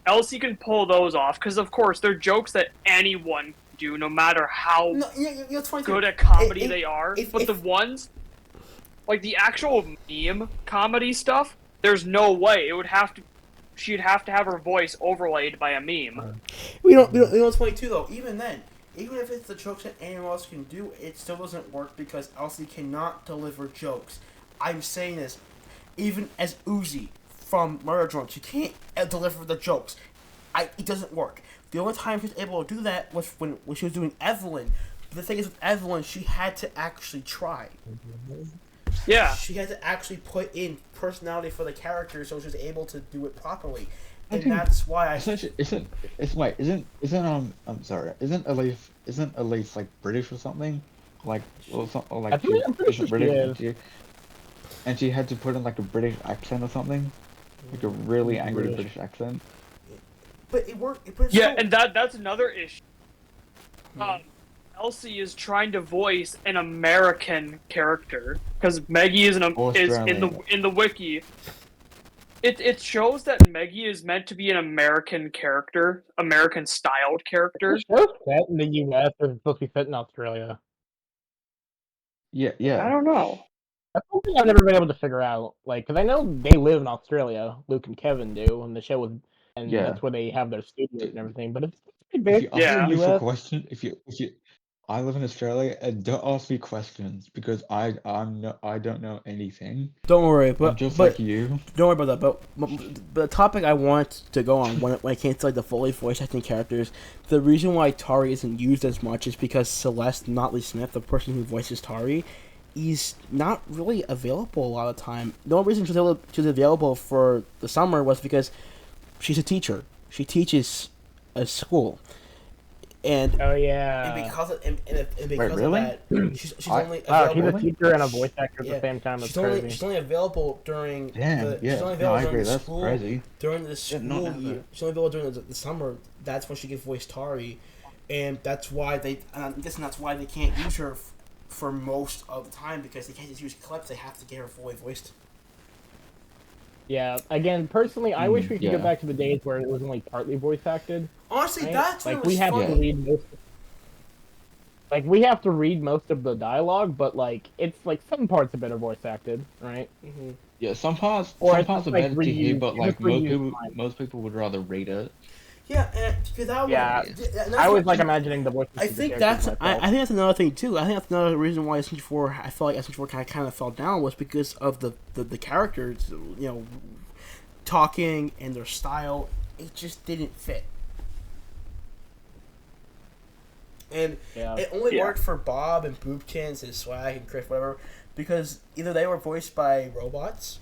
Elsie can pull those off because of course they're jokes that anyone can do, no matter how No, it's funny good at comedy they are. But the ones like the actual meme comedy stuff, there's no way she'd have to have her voice overlaid by a meme. We don't. You know what's funny too, though. Even then, even if it's the jokes that anyone else can do, it still doesn't work because Elsie cannot deliver jokes. I'm saying this, even as Uzi from Murder Drones, she can't deliver the jokes. It doesn't work. The only time she was able to do that was when she was doing Evelyn. But the thing is, with Evelyn, she had to actually try. Yeah. She had to actually put in personality for the character, so she was able to do it properly. And that's why I. Isn't Elise like British or something? Like I think I'm pretty sure she is. And she had to put in like a British accent or something, like a really angry British accent. But it worked. And that's another issue. Elsie is trying to voice an American character because Maggie is in the wiki. It shows that Maggie is meant to be an American character, American styled character. It shows set in the U.S. or it's supposed to be set in Australia. Yeah. I don't know. That's something I've never been able to figure out. Like, because I know they live in Australia, Luke and Kevin do, and the show was, and that's where they have their studios and everything. But it's pretty big. If you I live in Australia, and don't ask me questions because I don't know anything. Don't worry, I'm just like you. Don't worry about that. But the topic I want to go on when it came to like the fully voice acting characters, the reason why Tari isn't used as much is because Celeste Notley Smith, the person who voices Tari, is not really available a lot of the time. The only reason she was available for the summer was because she's a teacher. She teaches a school. And because of that, she's only available. She's a teacher and a voice actor at the same time. That's crazy. She's only available during during the school year. She's only available during the summer. That's when she can voice Tari, and that's why I'm guessing that's why they can't use her for most of the time because they can't just use clips. They have to get her fully voiced. Yeah, again, personally, I wish we could go back to the days where it was only partly voice acted. Honestly, right? that's like we have to read most. Like we have to read most of the dialogue, but like it's like some parts of it are voice acted, right? Mm-hmm. Yeah, some parts are better to hear, but like most people would rather read it. Yeah, because I was like imagining the voice. I think that's another thing too. I think that's another reason why SMG4. I felt like SMG4 kind of fell down was because of the characters, talking and their style. It just didn't fit, and it only worked for Bob and Boobkins and Swag and Criff, whatever, because either they were voiced by robots.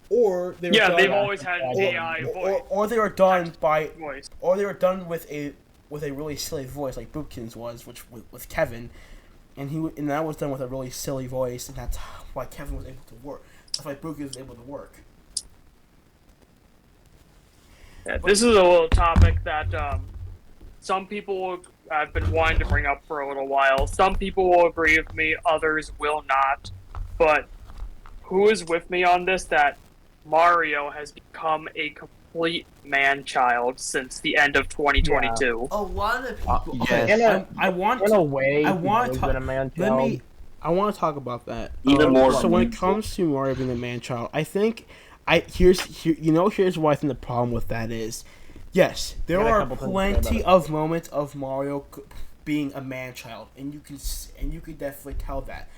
Or they were they've always had AI voice. Or they were done by voice. Or they were done with a really silly voice, like Boopkins was, with Kevin, and that was done with a really silly voice, and that's why Kevin was able to work. That's why Boopkins was able to work. Yeah, this is a little topic that some people have been wanting to bring up for a little while. Some people will agree with me, others will not. But who is with me on this? That Mario has become a complete man-child since the end of 2022. A lot of people. I want to talk about that. Even more. So when it comes to Mario being a man-child, I think here's why I think the problem with that is, yes, there are plenty of moments of Mario being a man-child, and you can definitely tell that.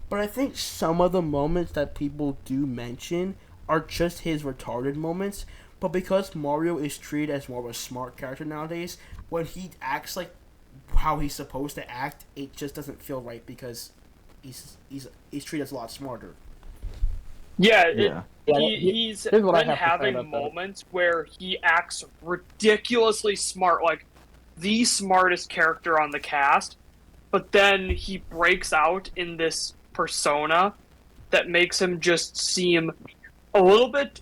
But I think some of the moments that people do mention are just his retarded moments. But because Mario is treated as more of a smart character nowadays, when he acts like how he's supposed to act, it just doesn't feel right because he's treated as a lot smarter. Yeah, He's here's what I been have to say having about that. moments where he acts ridiculously smart, like the smartest character on the cast, but then he breaks out in this persona that makes him just seem a little bit.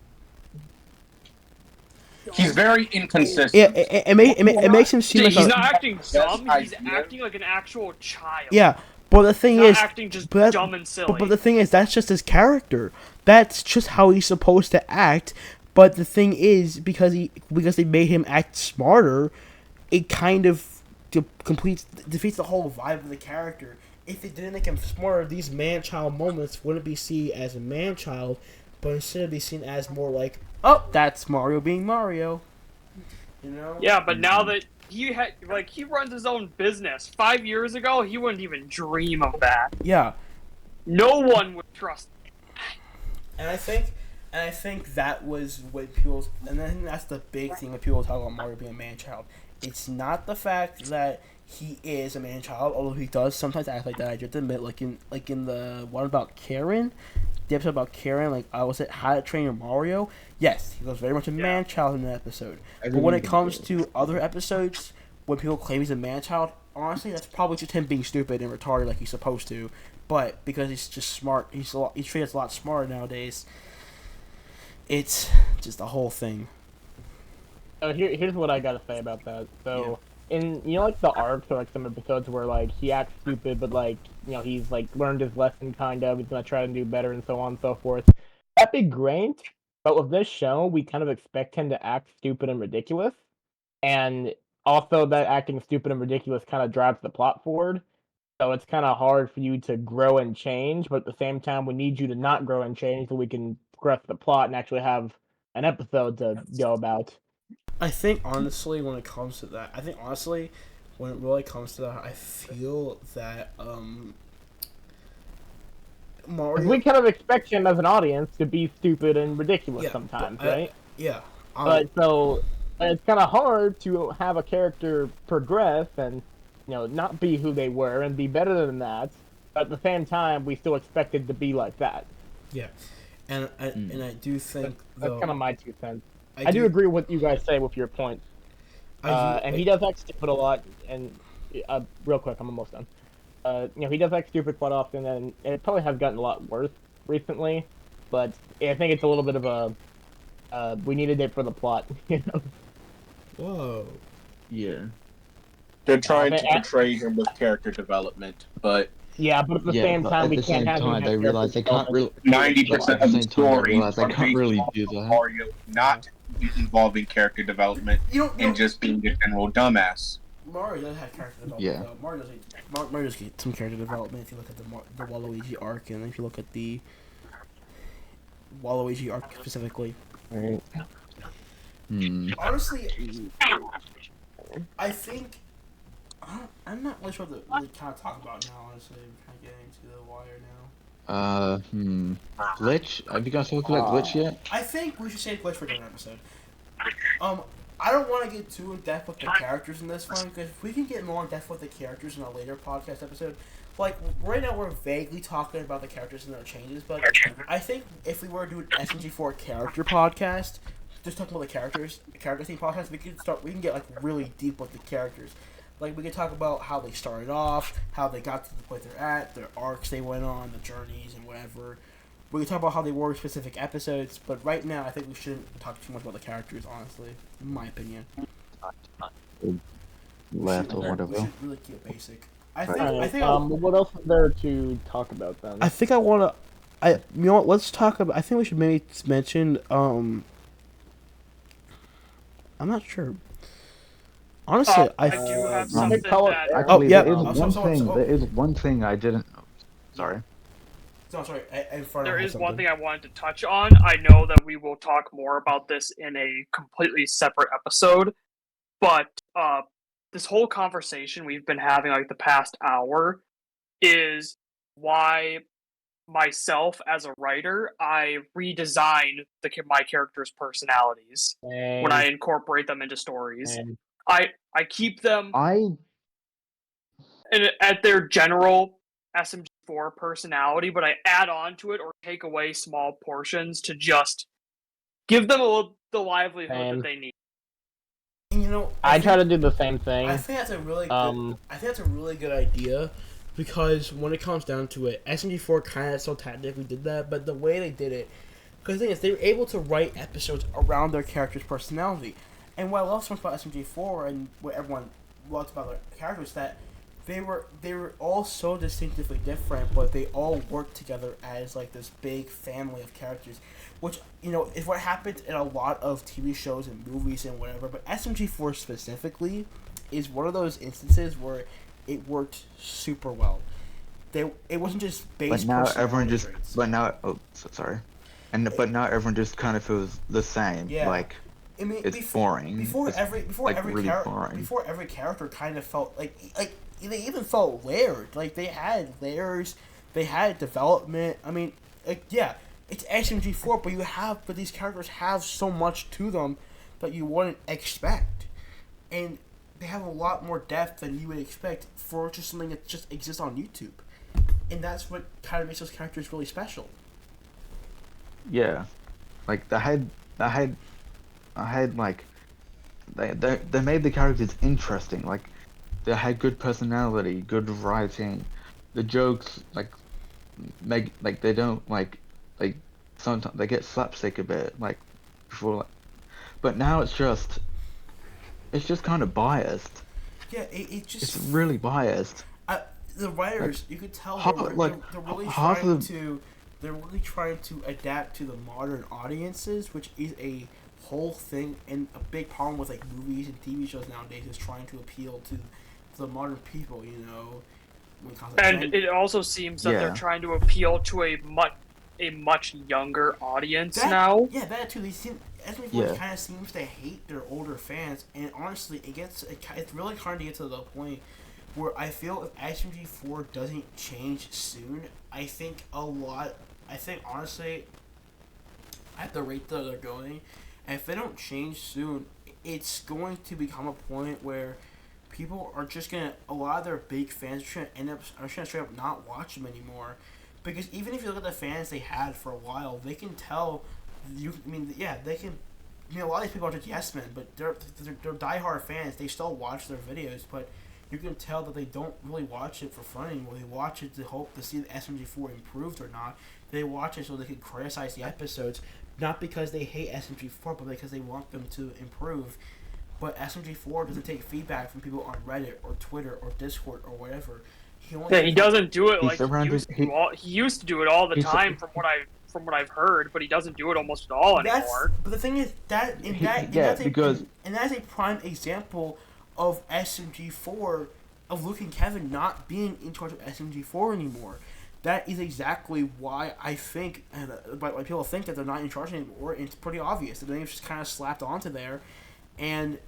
He's very inconsistent. Yeah, it makes him seem like He's not acting dumb. He's idea. acting like an actual child. Yeah, but the thing He's is, not acting just but dumb and silly. But the thing is, that's just his character. That's just how he's supposed to act. But the thing is, because they made him act smarter, it kind of defeats the whole vibe of the character. If they didn't make him smarter, these man-child moments wouldn't be seen as a man-child, but instead be seen as more like, oh, that's Mario being Mario. You know? Yeah, but now that he runs his own business. 5 years ago, he wouldn't even dream of that. Yeah. No one would trust him. And I think that was what people, and I think that's the big thing when people talk about Mario being a man-child. It's not the fact that he is a man-child, although he does sometimes act like that. I just admit, like in the one about Karen, the episode about Karen, like I was at How to Train Your Mario. Yes, he was very much a man-child in that episode. But when it comes to other episodes, when people claim he's a man-child, honestly, that's probably just him being stupid and retarded like he's supposed to. But because he's just smart, he's treated a lot smarter nowadays. It's just the whole thing. So here's what I gotta say about that. So in like the arcs or like some episodes where like he acts stupid, but like he's like learned his lesson kind of. He's gonna try to do better and so on and so forth. That'd be great. But with this show, we kind of expect him to act stupid and ridiculous, and also that acting stupid and ridiculous kind of drives the plot forward. So it's kind of hard for you to grow and change, but at the same time, we need you to not grow and change so we can progress the plot and actually have an episode to go about. I think honestly, when it comes to that, when it really comes to that, I feel that Mario. We kind of expect him as an audience to be stupid and ridiculous sometimes, right? Yeah. But so it's kind of hard to have a character progress and not be who they were and be better than that. But at the same time, we still expected to be like that. Yeah, and I do think that's kind of my 2 cents. I do agree with what you guys say with your point. And he does act stupid a lot. And real quick, I'm almost done. He does act stupid quite often, and it probably has gotten a lot worse recently. But I think it's a little bit of a we needed it for the plot. Whoa. Yeah. They're trying to portray him with character development, but yeah, but at the same time, we can't have him. They realize they can't really. 90% of the story they can't really do that. Mario not involving character development and just being a general dumbass. Mario does have character development. Yeah. Mario does get some character development if you look at the Waluigi arc, and if you look at the Waluigi arc specifically. Right. Honestly, I think I'm not really sure what to really kind of talk about now. Honestly, I'm kind of getting into the wire now. Glitch? Have you guys talked about Glitch yet? I think we should save Glitch for another episode. I don't want to get too in depth with the characters in this one, because if we can get more in depth with the characters in a later podcast episode, like right now we're vaguely talking about the characters and their changes, but I think if we were to do an Smg4 character podcast, just talking about the character theme podcast, we can get like really deep with the characters. Like we can talk about how they started off, how they got to the point they're at, their arcs they went on, the journeys and whatever. We can talk about how they were in specific episodes, but right now I think we shouldn't talk too much about the characters, honestly, in my opinion. Left or whatever. We should really keep it basic. What else is there to talk about then? I think I want to. You know what? Let's talk about. I think we should maybe mention. I'm not sure. Honestly, I do have something that. Actually, yeah. There is one thing I didn't. Sorry. No, sorry. There is one thing I wanted to touch on. I know that we will talk more about this in a completely separate episode, but this whole conversation we've been having like the past hour is why myself as a writer, I redesign my characters' personalities when I incorporate them into stories. I keep them at their general SMG4 SMG4 personality, but I add on to it or take away small portions to just give them the livelihood that they need. And, you know, I try to do the same thing. I think that's a really good. I think that's a really good idea, because when it comes down to it, SMG4 kind of so tactically did that, but the way they did it, because the thing is, they were able to write episodes around their character's personality. And what I love so much about SMG4 and what everyone loves about their characters, that they were all so distinctively different, but they all worked together as like this big family of characters, which, you know, is what happens in a lot of TV shows and movies and whatever. But SMG4 specifically is one of those instances where it worked super well. It wasn't just based. But now everyone traits. just. But now, sorry, but now everyone just kind of feels the same. Yeah. Like, I mean, it's boring. Before It's, every like, every really character boring. before every character kind of felt like they even felt layered. Like, they had layers, they had development. I mean, like, yeah, it's SMG4, but these characters have so much to them that you wouldn't expect, and they have a lot more depth than you would expect for just something that just exists on YouTube, and that's what kind of makes those characters really special. Yeah, like they had like they made the characters interesting. Like, they had good personality, good writing. The jokes like they don't like sometimes they get slapstick a bit like before, but now it's just kind of biased. Yeah, it just It's really biased. The writers, you could tell they're really trying to adapt to the modern audiences, which is a whole thing, and a big problem with like movies and TV shows nowadays is trying to appeal to the modern people, you know. When it comes to And it also seems that they're trying to appeal to a much younger audience now. Yeah, that too. SMG4 kind of seems to hate their older fans, and honestly, it's really hard to get to the point where I feel if SMG4 doesn't change soon, I think honestly, at the rate that they're going, and if they don't change soon, it's going to become a point where people are just gonna, a lot of their big fans are gonna straight up not watch them anymore. Because even if you look at the fans they had for a while, they can tell. They can. A lot of these people are just yes men, but they're diehard fans. They still watch their videos, but you can tell that they don't really watch it for fun anymore. They watch it to hope to see the SMG4 improved or not. They watch it so they can criticize the episodes, not because they hate SMG4, but because they want them to improve. But SMG4 doesn't take feedback from people on Reddit or Twitter or Discord or whatever. He doesn't do it like he used to do it all the time, from what I've heard, but he doesn't do it almost at all anymore. But the thing is that's a prime example of SMG4, of Luke and Kevin not being in charge of SMG4 anymore. That is exactly why I think, and why people think that they're not in charge anymore. It's pretty obvious. The name's just kind of slapped onto there, and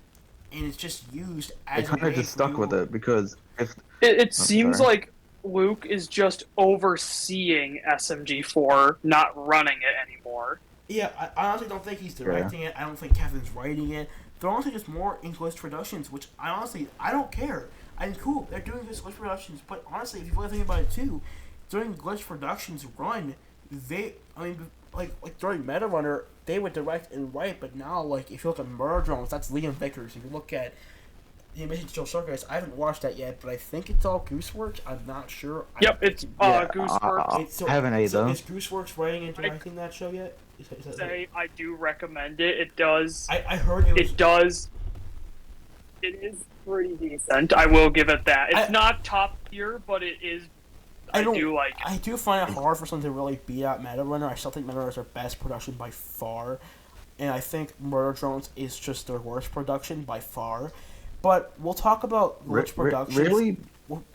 it's just used as. They kind of just stuck with it because if it seems like Luke is just overseeing SMG4, not running it anymore. Yeah, I honestly don't think he's directing it. I don't think Kevin's writing it. They're honestly just more in Glitch Productions, which I don't care. I'm cool. They're doing this Glitch Productions, but honestly, if you really think about it too, during Glitch Productions run, like during Meta Runner, they would direct and write, but now, like, if you look at Murder Drones, that's Liam Vickers. If you look at The Amazing Digital Circus, I haven't watched that yet, but I think it's all Gooseworks. I'm not sure. Yep, it's Gooseworks. I haven't either. So is Gooseworks writing and directing that show yet? I do recommend it. It does. I heard it does. It is pretty decent. I will give it that. It's not top tier, but it is. I do like it. I do find it hard for someone to really beat out Meta Runner. I still think Meta Runner is their best production by far, and I think Murder Drones is just their worst production by far. But we'll talk about Glitch Productions. Really?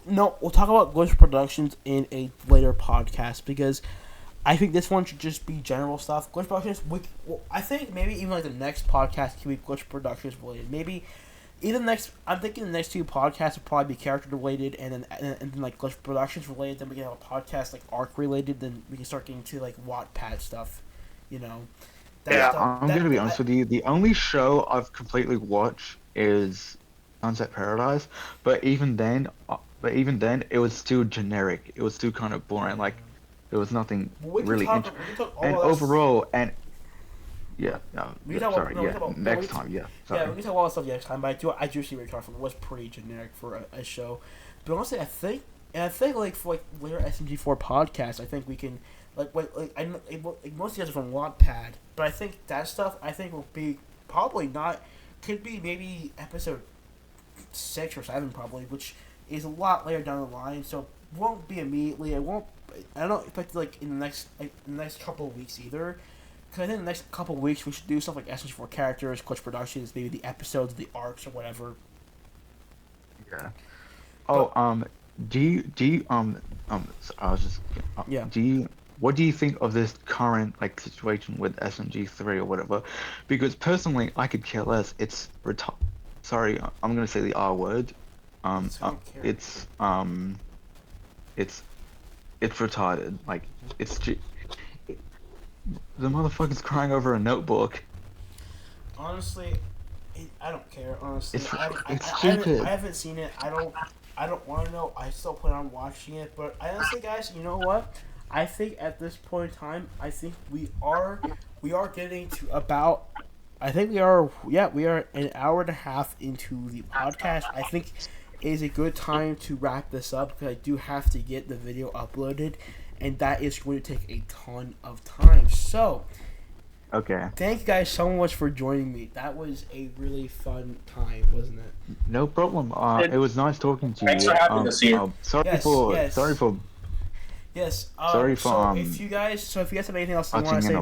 No, we'll talk about Glitch Productions in a later podcast, because I think this one should just be general stuff. Glitch Productions, I think maybe even like the next podcast can be Glitch Productions related. Maybe I'm thinking the next two podcasts will probably be character related, and then like Glitch Productions related. Then we can have a podcast like arc related. Then we can start getting to like Wattpad stuff, you know. I'm gonna be honest with you. The only show I've completely watched is Sunset Paradise, but even then, it was still generic. It was still kind of boring. Like there was nothing We can really talk. interesting. We can talk all And of that. overall, and yeah, We yeah, can talk sorry, about, no, we yeah, can talk about, next time, yeah, sorry. Yeah, we can talk about all that stuff next time. But I do see where you're coming from. It was pretty generic for a show. But honestly, I think like for like later SMG4 podcast, I think we can most of these are from Wattpad, but I think that stuff will be probably not, could be maybe episode 6 or 7 probably, which is a lot later down the line. So it won't be immediately. I don't expect like in the next couple of weeks either. Because I think in the next couple of weeks we should do stuff like SMG4 characters, Clutch Productions, maybe the episodes, the arcs, or whatever. Yeah. Oh, do you so I was just Yeah. what do you think of this current like situation with SMG3 or whatever? Because personally, I could care less. It's Sorry, I'm gonna say the R word. It's it's retarded. Like the motherfucker's crying over a notebook. Honestly, I don't care. Honestly, It's stupid. I haven't seen it. I don't want to know. I still plan on watching it. But honestly, guys, you know what? I think at this point in time, I think we are getting to about. I think we are an hour and a half into the podcast. I think it is a good time to wrap this up because I do have to get the video uploaded, and that is going to take a ton of time. So. Okay. Thank you guys so much for joining me. That was a really fun time, wasn't it? No problem. It was nice talking to you. Thanks for having us here. Yes. Sorry for if you guys have anything else you want to say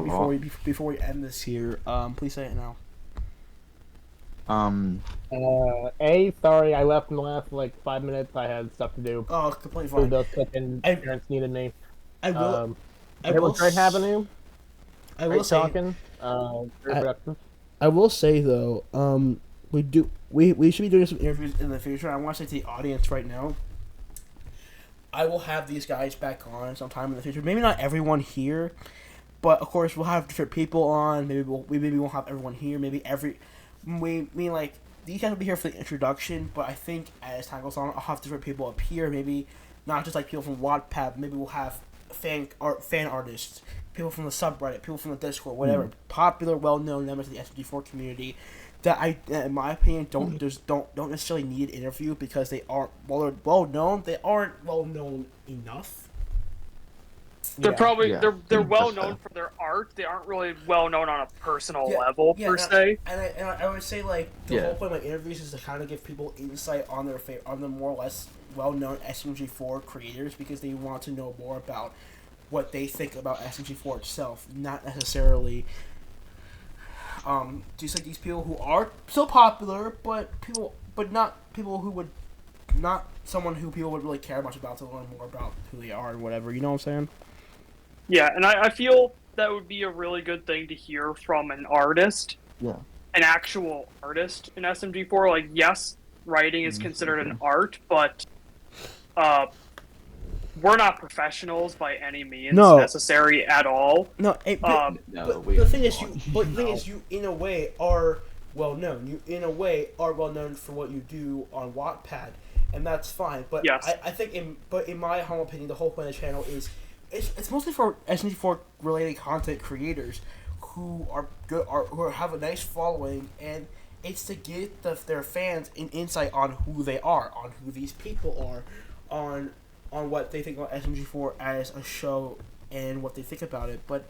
before we end this here, please say it now. Sorry, I left in the last like 5 minutes. I had stuff to do. Oh, completely Food fine. does cook and parents needed me. It was great having you. I will say. Talking. Very productive. I will say though, we should be doing some interviews in the future. I want to say to the audience right now, I will have these guys back on sometime in the future. Maybe not everyone here, but of course we'll have different people on. Maybe we won't have everyone here. Maybe like these guys will be here for the introduction. But I think as time goes on, I'll have different people up here. Maybe not just like people from Wattpad. Maybe we'll have fan artists, people from the subreddit, people from the Discord, whatever, popular, well-known members of the SMG4 community that in my opinion, don't necessarily need an interview because they aren't well-known. They aren't well-known enough. They're they're well known for their art. They aren't really well known on a personal level per se. And I would say like the whole point of my interviews is to kind of give people insight on the more or less well-known SMG4 creators because they want to know more about what they think about SMG4 itself, not necessarily just like these people who are so popular, but not someone who people would really care much about to learn more about who they are and whatever. You know what I'm saying? Yeah, and I feel that would be a really good thing to hear from an artist. Yeah. An actual artist in SMG4. Like, yes, writing is considered an art, but we're not professionals by any means necessary at all. No, the thing is, you in a way are well known. You in a way are well known for what you do on Wattpad, and that's fine. But yes. I think in my humble opinion, the whole point of the channel is it's mostly for SMG4 related content creators who are good who have a nice following, and it's to get their fans an insight on who they are, on who these people are, on what they think about SMG4 as a show and what they think about it. But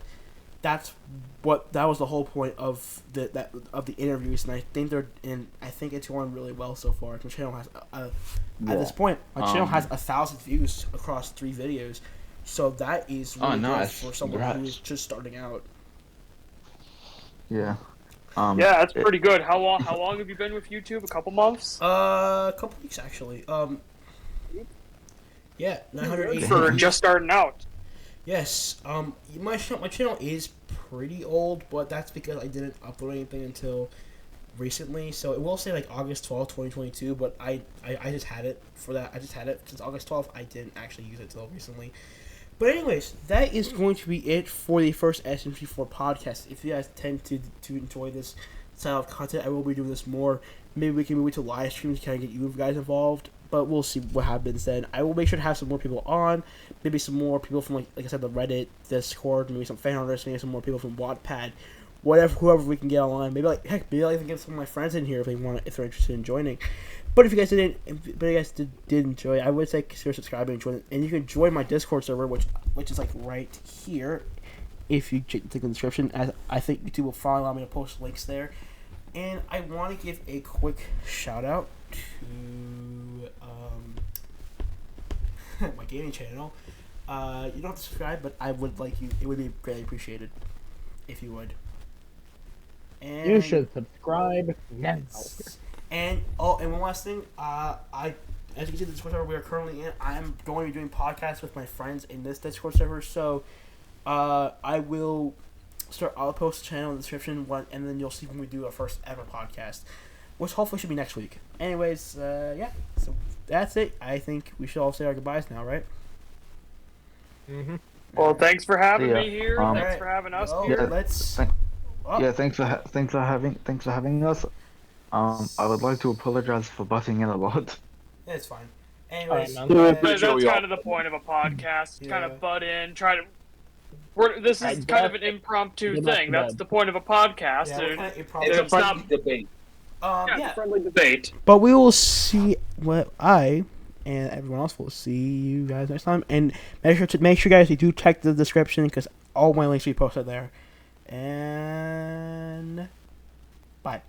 that was the whole point of the interviews, and I think it's going really well so far. My channel has at this point channel has 1,000 views across 3 videos, so that is really good for someone who is just starting out. Yeah. Yeah, that's pretty good. How long have you been with YouTube? A couple months? A couple weeks actually. Yeah, 980 for just starting out. Yes. My channel is pretty old, but that's because I didn't upload anything until recently. So it will say like August 12th, 2022, but I just had it for that. I just had it since August 12th. I didn't actually use it until recently. But anyways, that is going to be it for the first SMG4 podcast. If you guys tend to enjoy this style of content, I will be doing this more maybe we can move it to live streams to kind of get you guys involved. But we'll see what happens then. I will make sure to have some more people on. Maybe some more people from, like I said, the Reddit, Discord, maybe some fan artists, maybe some more people from Wattpad. Whatever, whoever we can get online. Maybe maybe I can get some of my friends in here if if they're interested in joining. But if you guys did enjoy, I would say consider subscribing and join. And you can join my Discord server, which is like right here. If you click the description, as I think YouTube will finally allow me to post links there. And I want to give a quick shout out to my gaming channel. You don't have to subscribe, but I would like you. It would be greatly appreciated if you would. And You should subscribe now. And one last thing, as you can see, the Discord server we are currently in, I am going to be doing podcasts with my friends in this Discord server. So, I will I'll post the channel in the description, and then you'll see when we do our first ever podcast, which hopefully should be next week. Anyways, yeah, so that's it. I think we should all say our goodbyes now, right? Mm-hmm. Well, thanks for having Yeah. me here. Thanks for having us Well, here. Yeah, let's. thanks for having us. I would like to apologize for butting in a lot. It's fine. Anyways, Alright, But that's Joey, kind of the point of a podcast. Yeah. Kind of butt in, try to. This I is kind of an guess- impromptu Good luck thing. to That's them. the point of a podcast. yeah, dude. we're kind of It's a It's not- friendly debate. Yeah, it's yeah. a friendly debate. But we will see what I and everyone else will see you guys next time. And make sure guys you do check the description because all my links will be posted there. And bye.